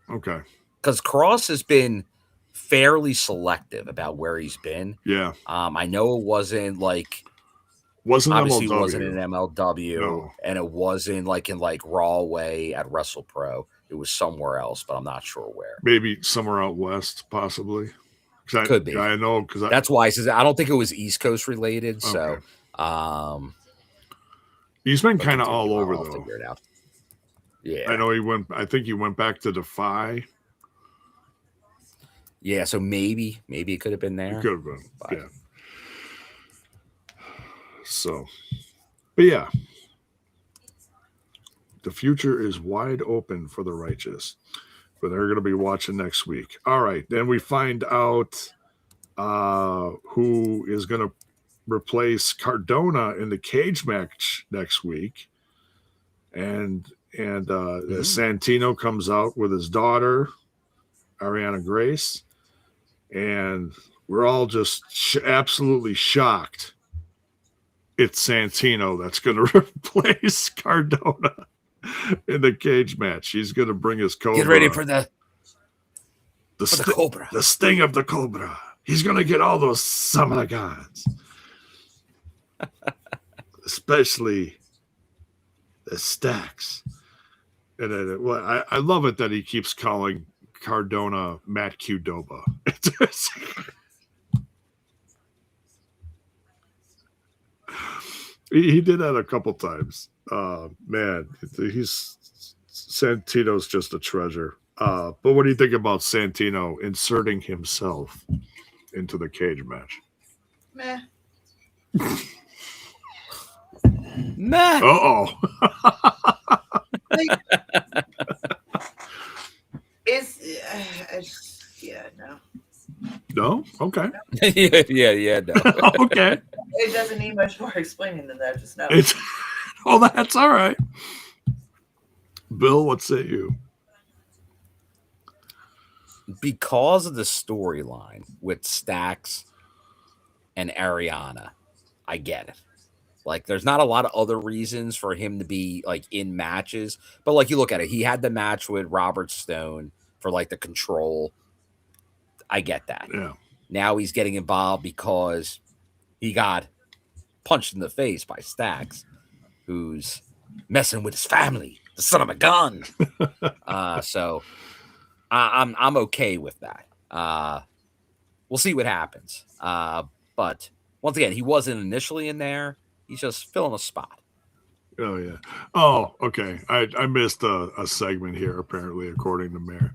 okay. Because Cross has been fairly selective about where he's been. Yeah. I know it wasn't like obviously MLW. Wasn't in MLW, no. And it wasn't like in like Raw Way at WrestlePro. It was somewhere else, but I'm not sure where. Maybe somewhere out west, possibly. Could be. I know because that's why he says I don't think it was East Coast related. Okay. So, he's been kind of all over though. Figure it out. Yeah, I know I think he went back to Defy. Yeah, so maybe it could have been there. It could have been. But. Yeah. So, but yeah. The future is wide open for the Righteous, but they're going to be watching next week. All right. Then we find out who is going to replace Cardona in the cage match next week. And Santino comes out with his daughter, Ariana Grace. And we're all just absolutely shocked. It's Santino that's going to replace Cardona in the cage match. He's going to bring his Cobra. Get ready for the Cobra. The sting of the Cobra. He's going to get all those Samaragans. Especially the stacks. And then, I love it that he keeps calling Cardona Matt Qdoba. He did that a couple times. Man, Santino's just a treasure. But what do you think about Santino inserting himself into the cage match? Meh. Meh. Uh-oh. No. No? Okay. yeah, no. Okay. It doesn't need much more explaining than that. Just now. That's all right. Bill, what say you? Because of the storyline with Stax and Ariana, I get it. Like, there's not a lot of other reasons for him to be, like, in matches. But, like, you look at it. He had the match with Robert Stone for, like, the Control. I get that. Yeah. Now he's getting involved because he got punched in the face by Stax, who's messing with his family, the son of a gun. So I'm okay with that. We'll see what happens. But once again, he wasn't initially in there. He's just filling a spot. Oh, yeah. Oh, okay. I missed a segment here, apparently, according to Mayor.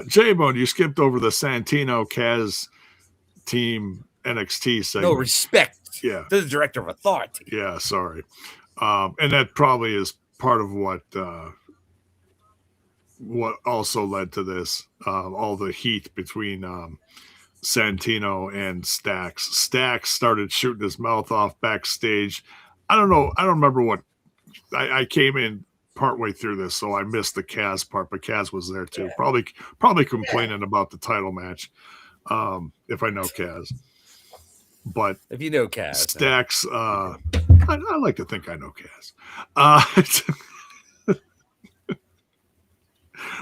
J-Bone, you skipped over the Santino Kaz team NXT segment. No respect Yeah. This is director of authority. Yeah, sorry. And that probably is part of what also led to this, all the heat between Santino and Stax. Stax started shooting his mouth off backstage. I don't know. I don't remember what. I came in partway through this, so I missed the Kaz part, but Kaz was there too. Yeah. Probably complaining about the title match, if I know Kaz. But If you know Kaz. Stax, I like to think I know Kaz.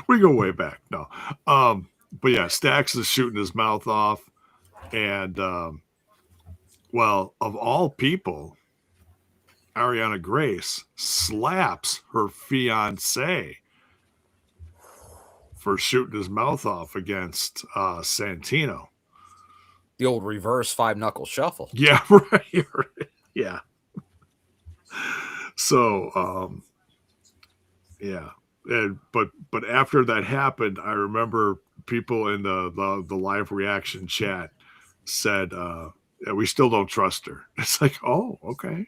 We go way back. No. But yeah, Stax is shooting his mouth off. And, well, of all people, Ariana Grace slaps her fiance for shooting his mouth off against Santino. The old reverse 5-knuckle shuffle. Yeah, right. Yeah. So, yeah. But after that happened, I remember people in the live reaction chat said, yeah, we still don't trust her. It's like, oh, okay.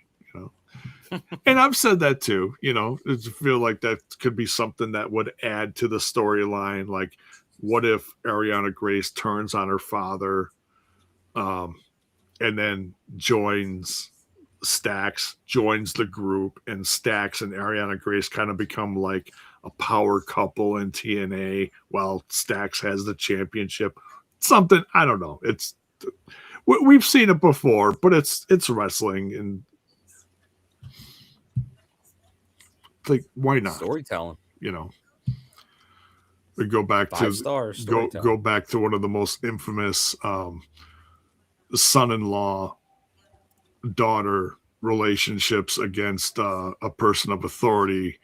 And I've said that too, I feel like that could be something that would add to the storyline. Like, what if Ariana Grace turns on her father, and then joins Stax, joins the group, and Stax and Ariana Grace kind of become like a power couple in TNA while Stax has the championship. Something, I don't know. We've seen it before, but it's wrestling, and like, why not? Storytelling. We go back 5 stars. Go back to one of the most infamous son-in-law daughter relationships against a person of authority,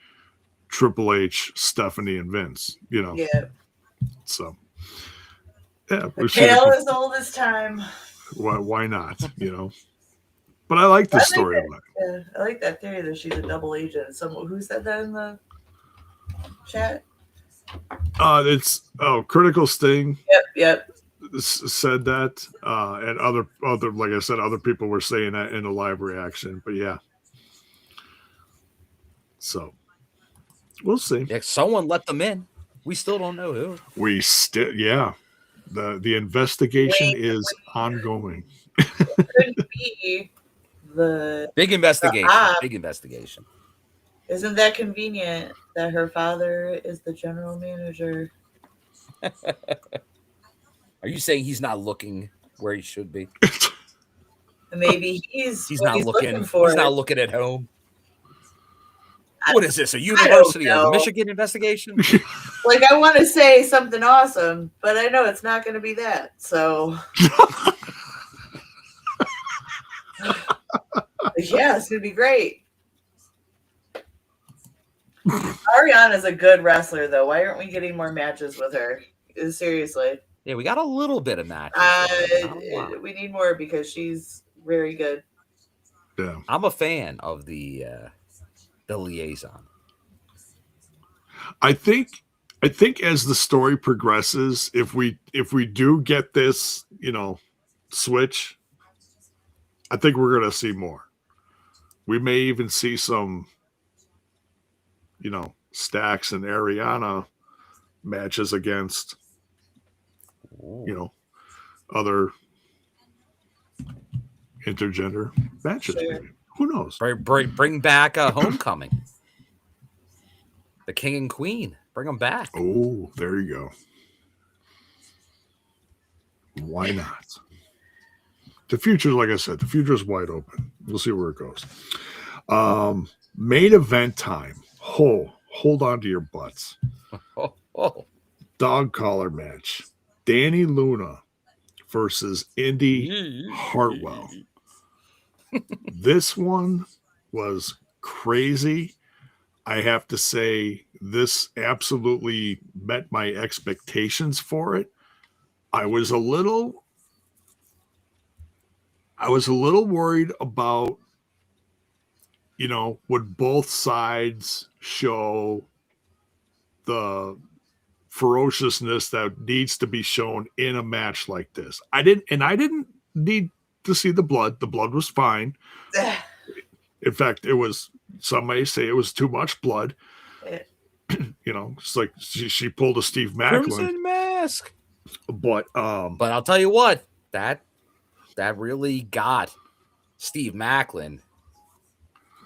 Triple H, Stephanie, and Vince. Yeah. So yeah, the tale as old as time. Why not? But I like the storyline. Yeah, I like that theory that she's a double agent. Who said that in the chat? It's Critical Sting. Yep. Said that, and other like I said, other people were saying that in a live reaction. But yeah, so we'll see. Yeah, someone let them in. We still don't know who. The investigation is ongoing. Could be the big investigation. Big investigation. Isn't that convenient that her father is the general manager? Are you saying he's not looking where he should be? Maybe he's not looking for. He's not looking at home. What is this? A University of Michigan investigation? Like, I want to say something awesome, but I know it's not going to be that. So, yeah, it's going to be great. Ariana's a good wrestler, though. Why aren't we getting more matches with her? Seriously. Yeah, we got a little bit of matches. We need more because she's very good. Yeah, I'm a fan of the liaison. I think as the story progresses, if we do get this, switch, I think we're gonna see more. We may even see some, Stax and Ariana matches against, other intergender matches. Sure. Maybe. Who knows? Bring back Homecoming. The King and Queen. Bring them back. Oh, there you go. Why not? The future, like I said, the future is wide open. We'll see where it goes. Main event time. Hold on to your butts. Dog collar match. Dani Luna versus Indi Hartwell. This one was crazy. I have to say, this absolutely met my expectations for it. I was a little worried about, would both sides show the ferociousness that needs to be shown in a match like this. I didn't need to see the blood. The blood was fine. In fact, it was, some may say it was too much blood. You know, it's like she pulled a Steve Macklin. Crimson Mask. But I'll tell you what, that really got Steve Macklin.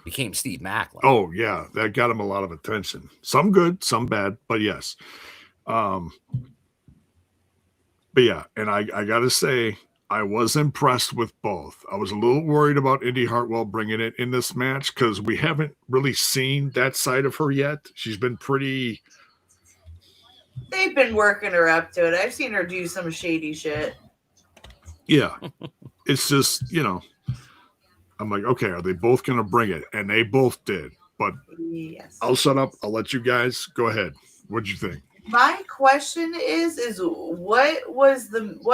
Became Steve Macklin. Oh yeah, that got him a lot of attention. Some good, some bad, but yes. But yeah, and I gotta say, I was impressed with both. I was a little worried about Indi Hartwell bringing it in this match because we haven't really seen that side of her yet. She's been pretty. They've been working her up to it. I've seen her do some shady shit. Yeah, it's just, you know, I'm like, okay, are they both going to bring it? And they both did. But yes. I'll shut up. I'll let you guys go ahead. What'd you think? My question is what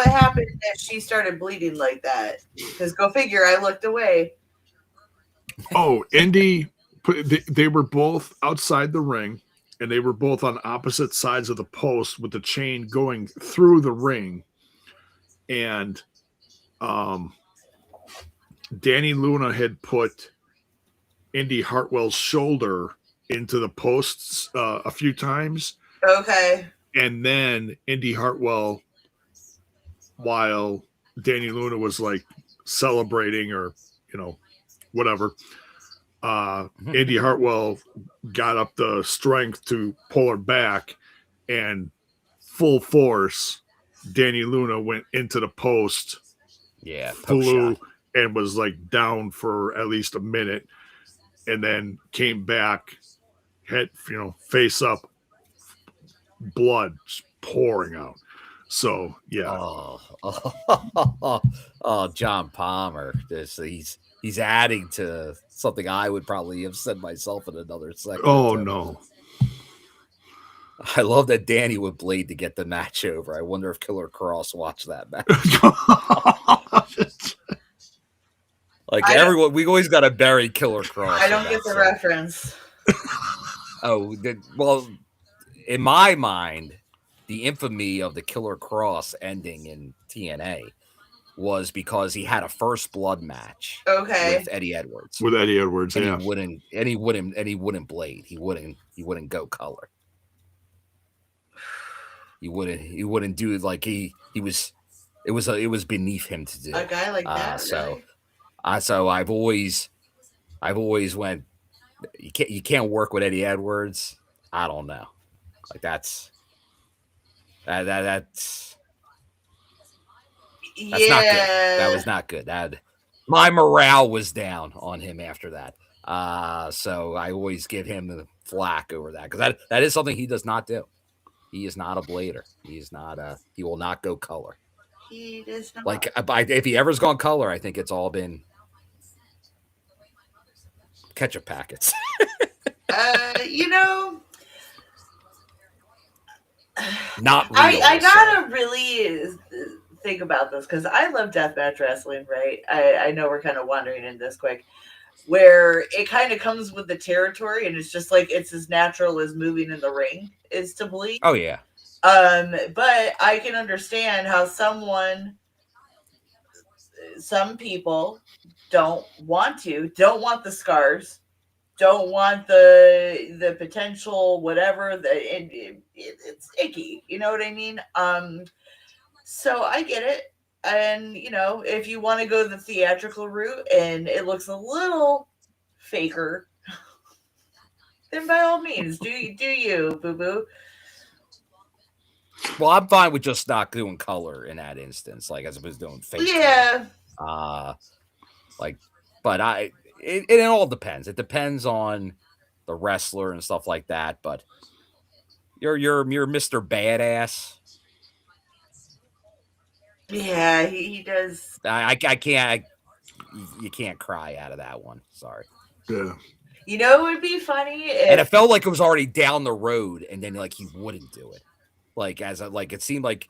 happened that she started bleeding like that? Because go figure, I looked away. Oh, Indi, they were both outside the ring, and they were both on opposite sides of the post with the chain going through the ring. And Dani Luna had put Indi Hartwell's shoulder into the posts a few times. Okay. And then Indi Hartwell, while Dani Luna was like celebrating or, you know, whatever, Indi Hartwell got up the strength to pull her back, and full force, Dani Luna went into the post. Yeah, flew and was like down for at least a minute, and then came back, head, you know, face up, blood pouring out. So yeah. Oh, John Palmer. He's adding to something I would probably have said myself in another second. Oh no. I love that Dani would bleed to get the match over. I wonder if Killer Cross watched that match. Like everyone, we always got to bury Killer Cross. I don't get the reference. Well, in my mind, the infamy of the Killer Cross ending in TNA was because he had a first blood match with Eddie Edwards. With Eddie Edwards, and yeah. He wouldn't blade. He wouldn't go color. He wouldn't do it like it was beneath him to do. A guy like that. So I've always went, you can't work with Eddie Edwards. I don't know. Like that's not good. That was not good. My morale was down on him after that. So I always give him the flack over that, because that is something he does not do. He is not a blader. He will not go color. He does not. Like if he ever's gone color, I think it's all been ketchup packets. Not real. I gotta really think about this, because I love deathmatch wrestling, right? I know we're kind of wandering in this quick, where it kind of comes with the territory, and it's just like it's as natural as moving in the ring is to bleed. Oh yeah. But I can understand how some people don't want the scars, don't want the potential whatever. It's icky, you know what I mean? So I get it. And, if you want to go the theatrical route and it looks a little faker, then by all means, do you, boo-boo. Well, I'm fine with just not doing color in that instance, like as opposed to doing face. Yeah. But it all depends. It depends on the wrestler and stuff like that. But you're Mr. Badass. Yeah, he does. I can't. You can't cry out of that one. Sorry. Yeah. It would be funny and it felt like it was already down the road, and then like he wouldn't do it. Like it seemed like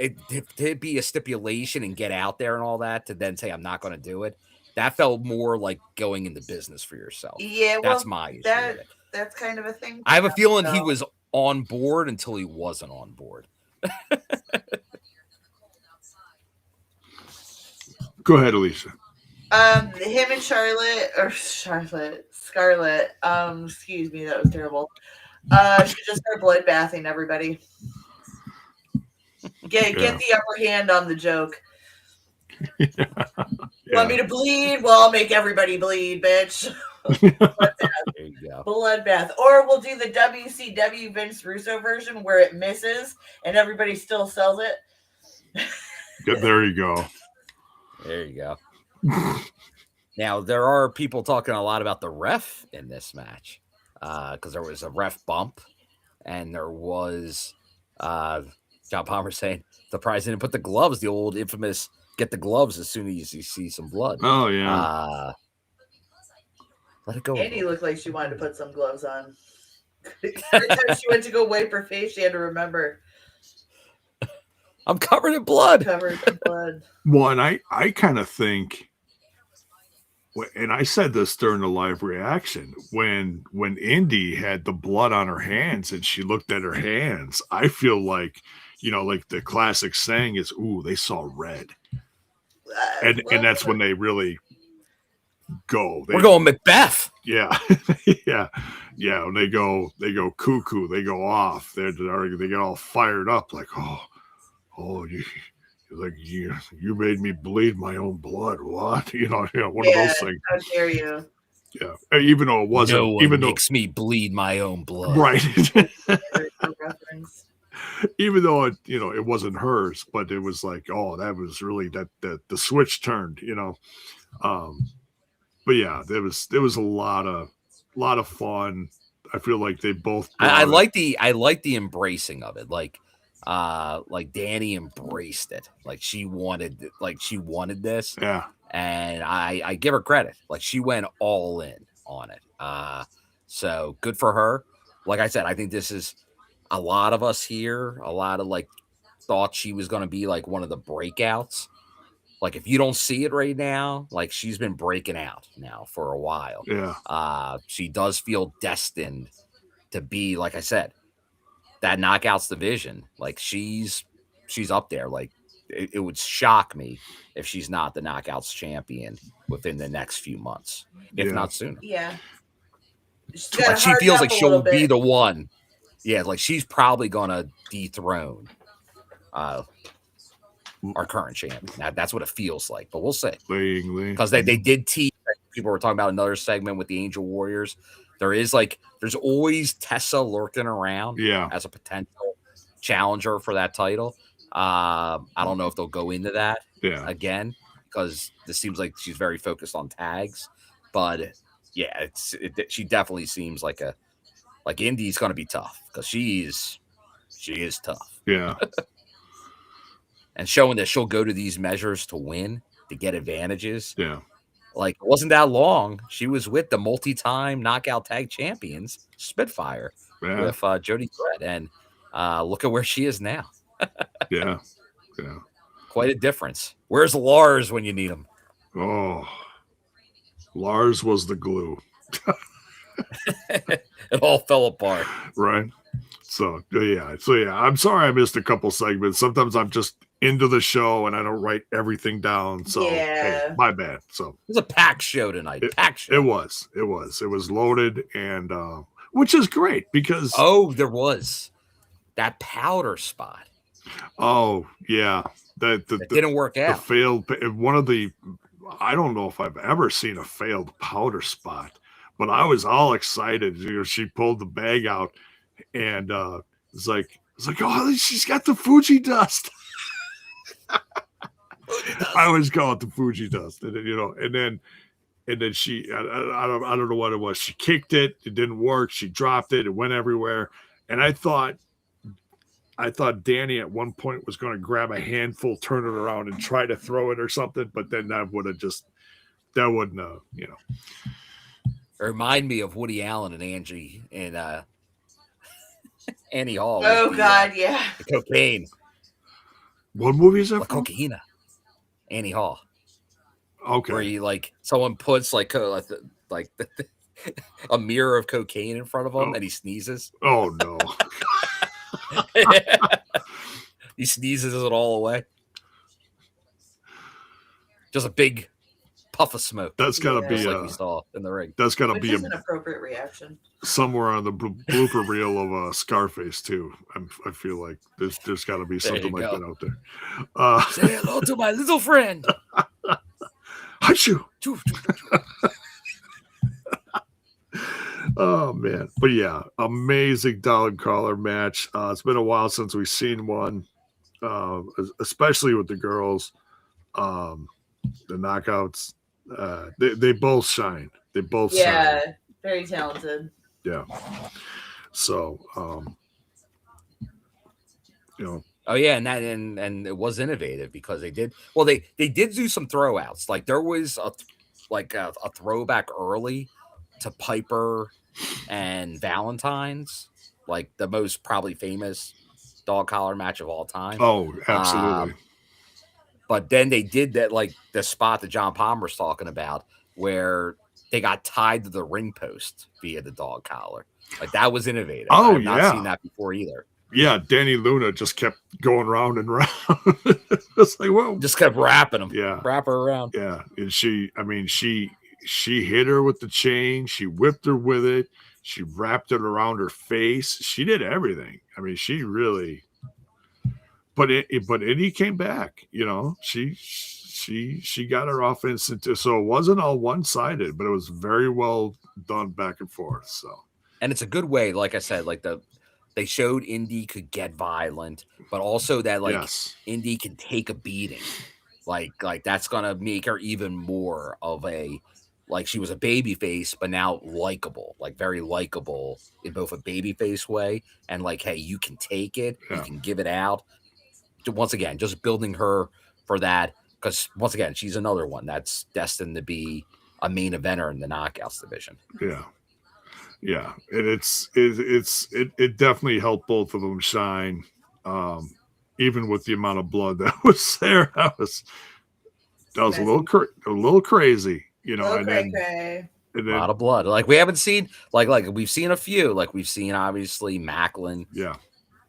it'd be a stipulation and get out there and all that to then say I'm not going to do it. That felt more like going into business for yourself. Yeah, that's my issue with it. That's kind of a thing. I have a feeling he was on board until he wasn't on board. Go ahead, Alicia. Him and Scarlett. Excuse me, that was terrible. Should just start bloodbathing everybody. Get the upper hand on the joke. Yeah. Want me to bleed? Well, I'll make everybody bleed, bitch. There you go. Bloodbath. Or we'll do the WCW Vince Russo version where it misses and everybody still sells it. There you go. There you go. Now, there are people talking a lot about the ref in this match because there was a ref bump and there was John Palmer saying the prize didn't put the gloves, the old infamous get the gloves as soon as you see some blood. Oh, yeah. Let it go. Andy looked like she wanted to put some gloves on. Every time she went to go wipe her face, she had to remember. I'm covered in blood. Covered in blood. Well, and I kind of think, and I said this during the live reaction, when Indi had the blood on her hands and she looked at her hands, I feel like, like the classic saying is, ooh, they saw red. And that's when they really go. We're going Macbeth. Yeah. Yeah. When they go cuckoo, they go off. They get all fired up like, oh, you made me bleed my own blood. What? One of those things. How dare you? Yeah. Even though it wasn't. No one makes me bleed my own blood. Right. Even though it wasn't hers, but it was like, oh, that was really that the switch turned, but yeah, there was a lot of fun. I feel like they both. I like the embracing of it. Like Dani embraced it. Like she wanted this. Yeah. And I give her credit. Like she went all in on it. So good for her. Like I said, I think this is a lot of us here. A lot of thought she was going to be like one of the breakouts. Like if you don't see it right now, like she's been breaking out now for a while. Yeah. She does feel destined to be, like I said, that knockouts division. Like she's up there. Like it would shock me if she's not the knockouts champion within the next few months, if not sooner. Yeah. Like she feels like she'll be the one. Yeah, like she's probably gonna dethrone our current champion. That's what it feels like, but we'll see. Because they did tease. People were talking about another segment with the Angel Warriors. There's always Tessa lurking around as a potential challenger for that title. I don't know if they'll go into that again because this seems like she's very focused on tags. But yeah, she definitely seems like Indi's going to be tough because she is tough. Yeah. And showing that she'll go to these measures to win, to get advantages. Yeah. Like, it wasn't that long. She was with the multi-time knockout tag champions, Spitfire, with Jody Threat. And look at where she is now. Yeah. Quite a difference. Where's Lars when you need him? Oh, Lars was the glue. It all fell apart. Right. So yeah. I'm sorry I missed a couple segments. Sometimes I'm just into the show and I don't write everything down. So hey, my bad. So it was a packed show tonight. It was loaded and which is great because there was that powder spot. Oh yeah. That didn't work out. The failed I don't know if I've ever seen a failed powder spot, but I was all excited. She pulled the bag out and it's like, oh, she's got the Fuji dust. I always call it the Fuji dust, and then she, I don't know what it was. She kicked it. It didn't work. She dropped it. It went everywhere. And I thought Dani at one point was going to grab a handful, turn it around, and try to throw it or something. But then that wouldn't Remind me of Woody Allen and Angie and Annie Hall. Oh God, yeah. The cocaine. What movie is that? La Cocaina. Annie Hall. Okay. Where you someone puts a mirror of cocaine in front of him and he sneezes. Oh no. He sneezes it all away. just a big puff of smoke. That's got to be just like we saw in the ring. That's got to Which be is an appropriate reaction. Somewhere on the blooper reel of Scarface too. I feel like there's got to be something like that out there. Say hello to my little friend. Achoo. Oh man, but yeah, amazing dog collar match. It's been a while since we've seen one, especially with the girls. The knockouts, they both shine. They both shine. Very talented. Yeah. So, Oh yeah, and it was innovative because they did do some throwouts. Like there was a throwback early to Piper and Valentine's, like the most probably famous dog collar match of all time. Oh, absolutely. But then they did that, like the spot that John Palmer's talking about, where they got tied to the ring post via the dog collar. Like that was innovative. Oh, I've not seen that before either. Yeah, Dani Luna just kept going round and round. It's like, whoa. Just kept wrapping them. Yeah. Wrap her around. Yeah. And she hit her with the chain. She whipped her with it. She wrapped it around her face. She did everything. I mean, she really. But Indi came back. She got her offense into. So it wasn't all one-sided, but it was very well done back and forth. So. And it's a good way, like I said, like they showed Indi could get violent, but also that Indi can take a beating. Like that's gonna make her even more of a, like, she was a baby face, but now likable, like very likable in both a baby face way and like, hey, you can take it, you can give it out. Once again, just building her for that, because once again, she's another one that's destined to be a main eventer in the knockouts division. Yeah. Yeah, and it definitely helped both of them shine, even with the amount of blood that was there. That was a little crazy, and then a lot of blood. Like we haven't seen, like we've seen a few, like we've seen obviously Macklin,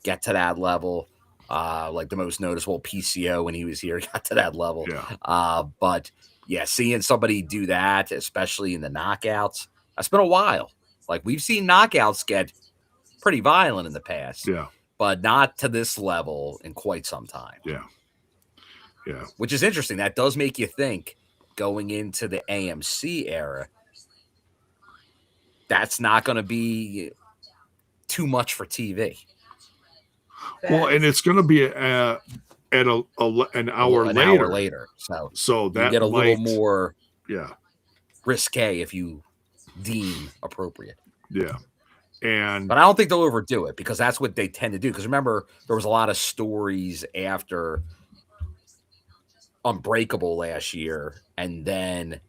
get to that level. Like the most noticeable PCO when he was here got to that level. Yeah. But yeah, seeing somebody do that, especially in the knockouts, that's been a while. Like we've seen knockouts get pretty violent in the past, but not to this level in quite some time. Yeah. Which is interesting. That does make you think going into the AMC era, that's not going to be too much for TV. Well, and it's going to be at an hour later. So that you get a little more risque if you deem appropriate. Yeah. But I don't think they'll overdo it because that's what they tend to do. Because remember, there was a lot of stories after Unbreakable last year, and then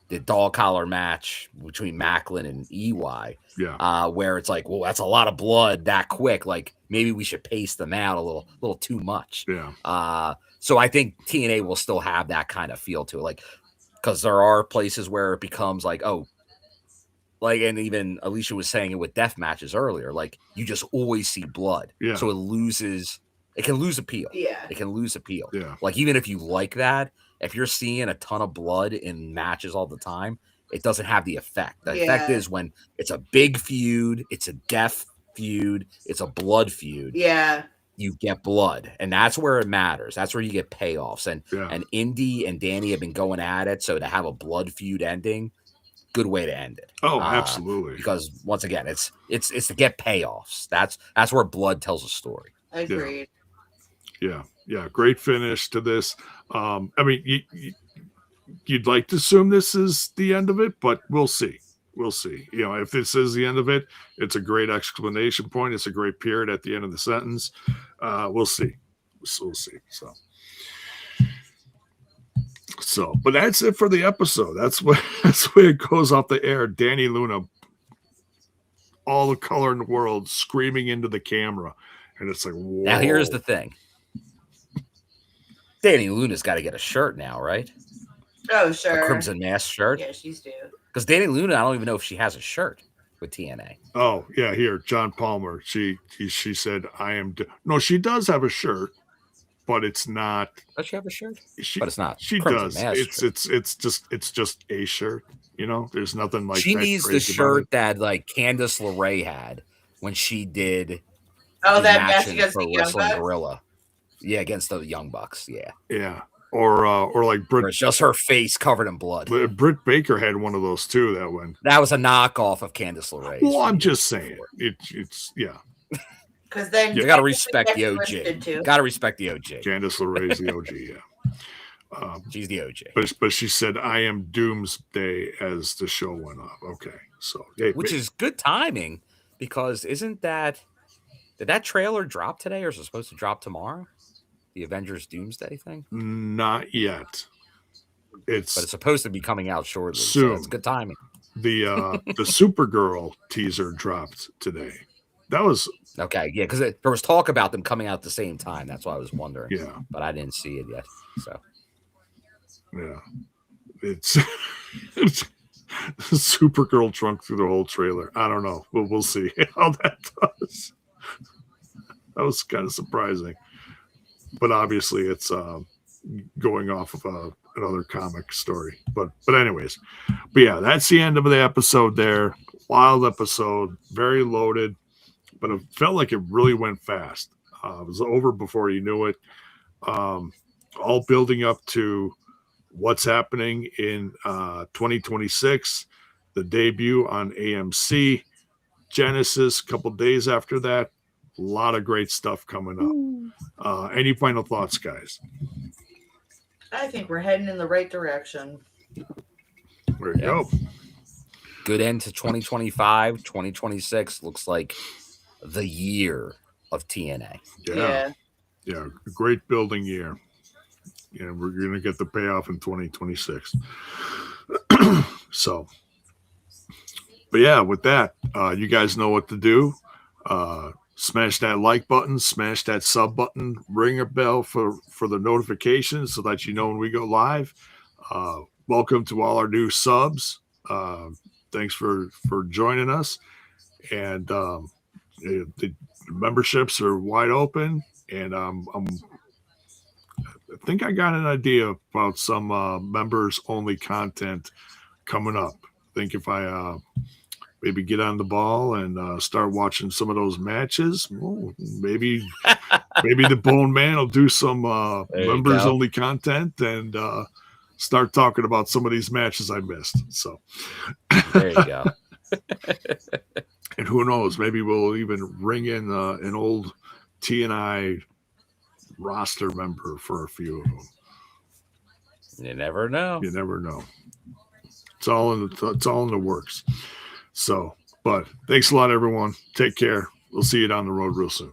the dog collar match between Macklin and EY, where it's like, well, that's a lot of blood that quick. Like maybe we should pace them out a little too much. So I think TNA will still have that kind of feel to it, like because there are places where it becomes like, oh. Like, and even Alicia was saying it with death matches earlier, like you just always see blood. So it can lose appeal. It can lose appeal. Like, even if you like that, if you're seeing a ton of blood in matches all the time, it doesn't have the effect. The effect is when it's a big feud, it's a death feud, it's a blood feud. You get blood. And that's where it matters. That's where you get payoffs. And Indi and Dani have been going at it. So to have a blood feud ending, good way to end it. Oh, absolutely. Because once again, it's to get payoffs. That's where blood tells a story. Agreed. Yeah. Great finish to this. I mean, you'd like to assume this is the end of it, but we'll see. If this is the end of it, it's a great exclamation point. It's a great period at the end of the sentence. We'll see. We'll see. So, but that's it for the episode. That's where it goes off the air. Dani Luna, all the color in the world, screaming into the camera, and it's like, whoa. Now here's the thing: Dani Luna's got to get a shirt now, right? Oh, sure. A Crimson Mask shirt. Yeah, she's due. Because Dani Luna, I don't even know if she has a shirt with TNA. Oh yeah, here, John Palmer. She said, "I am." No, she does have a shirt. but it's not. Does she have a shirt? She, but it's not. She Crimson does. Mask It's just a shirt. You know, there's nothing like. She that needs the crazy about shirt it. that like Candice LeRae had when she did. Oh, the that match matching against for the Young Wrestling Bucks? Gorilla. Yeah, against the Young Bucks. Yeah. Yeah, or like Where Britt. it's just her face covered in blood. Britt Baker had one of those too. That one. That was a knockoff of Candice LeRae. Well, I'm just saying. It's yeah. Because then You got to respect the OG. Got to respect the OG. Candice LeRae's the OG. Yeah. She's the OG. But she said, "I am Doomsday" as the show went off. Okay, so which is good timing because did that trailer drop today or is it supposed to drop tomorrow? The Avengers Doomsday thing? Not yet. But it's supposed to be coming out shortly. Soon. So it's good timing. The Supergirl teaser dropped today. That was okay. Yeah, because there was talk about them coming out at the same time. That's why I was wondering. Yeah, but I didn't see it yet. So yeah, it's Supergirl trunk through the whole trailer. I don't know. We'll see how that does. That was kind of surprising, but obviously it's going off of another comic story. But anyways, yeah, that's the end of the episode. There, wild episode, very loaded, but it felt like it really went fast. It was over before you knew it. All building up to what's happening in 2026, the debut on AMC, Genesis, a couple days after that. A lot of great stuff coming up. Any final thoughts, guys? I think we're heading in the right direction. There you go. Good end to 2025. 2026 looks like the year of TNA. Yeah. Great building year. Yeah, we're going to get the payoff in 2026. So, but yeah, with that, you guys know what to do. Smash that like button, smash that sub button, ring a bell for the notifications so that you know when we go live. Welcome to all our new subs. Thanks for joining us. And the memberships are wide open. And I think I got an idea about some members only content coming up. I think if I maybe get on the ball and start watching some of those matches, maybe the Bone Man will do some members only content and start talking about some of these matches I missed. So there you go. And who knows, maybe we'll even ring in an old TNI roster member for a few of them. You never know. It's all in the works. So, but thanks a lot, everyone. Take care. We'll see you down the road real soon.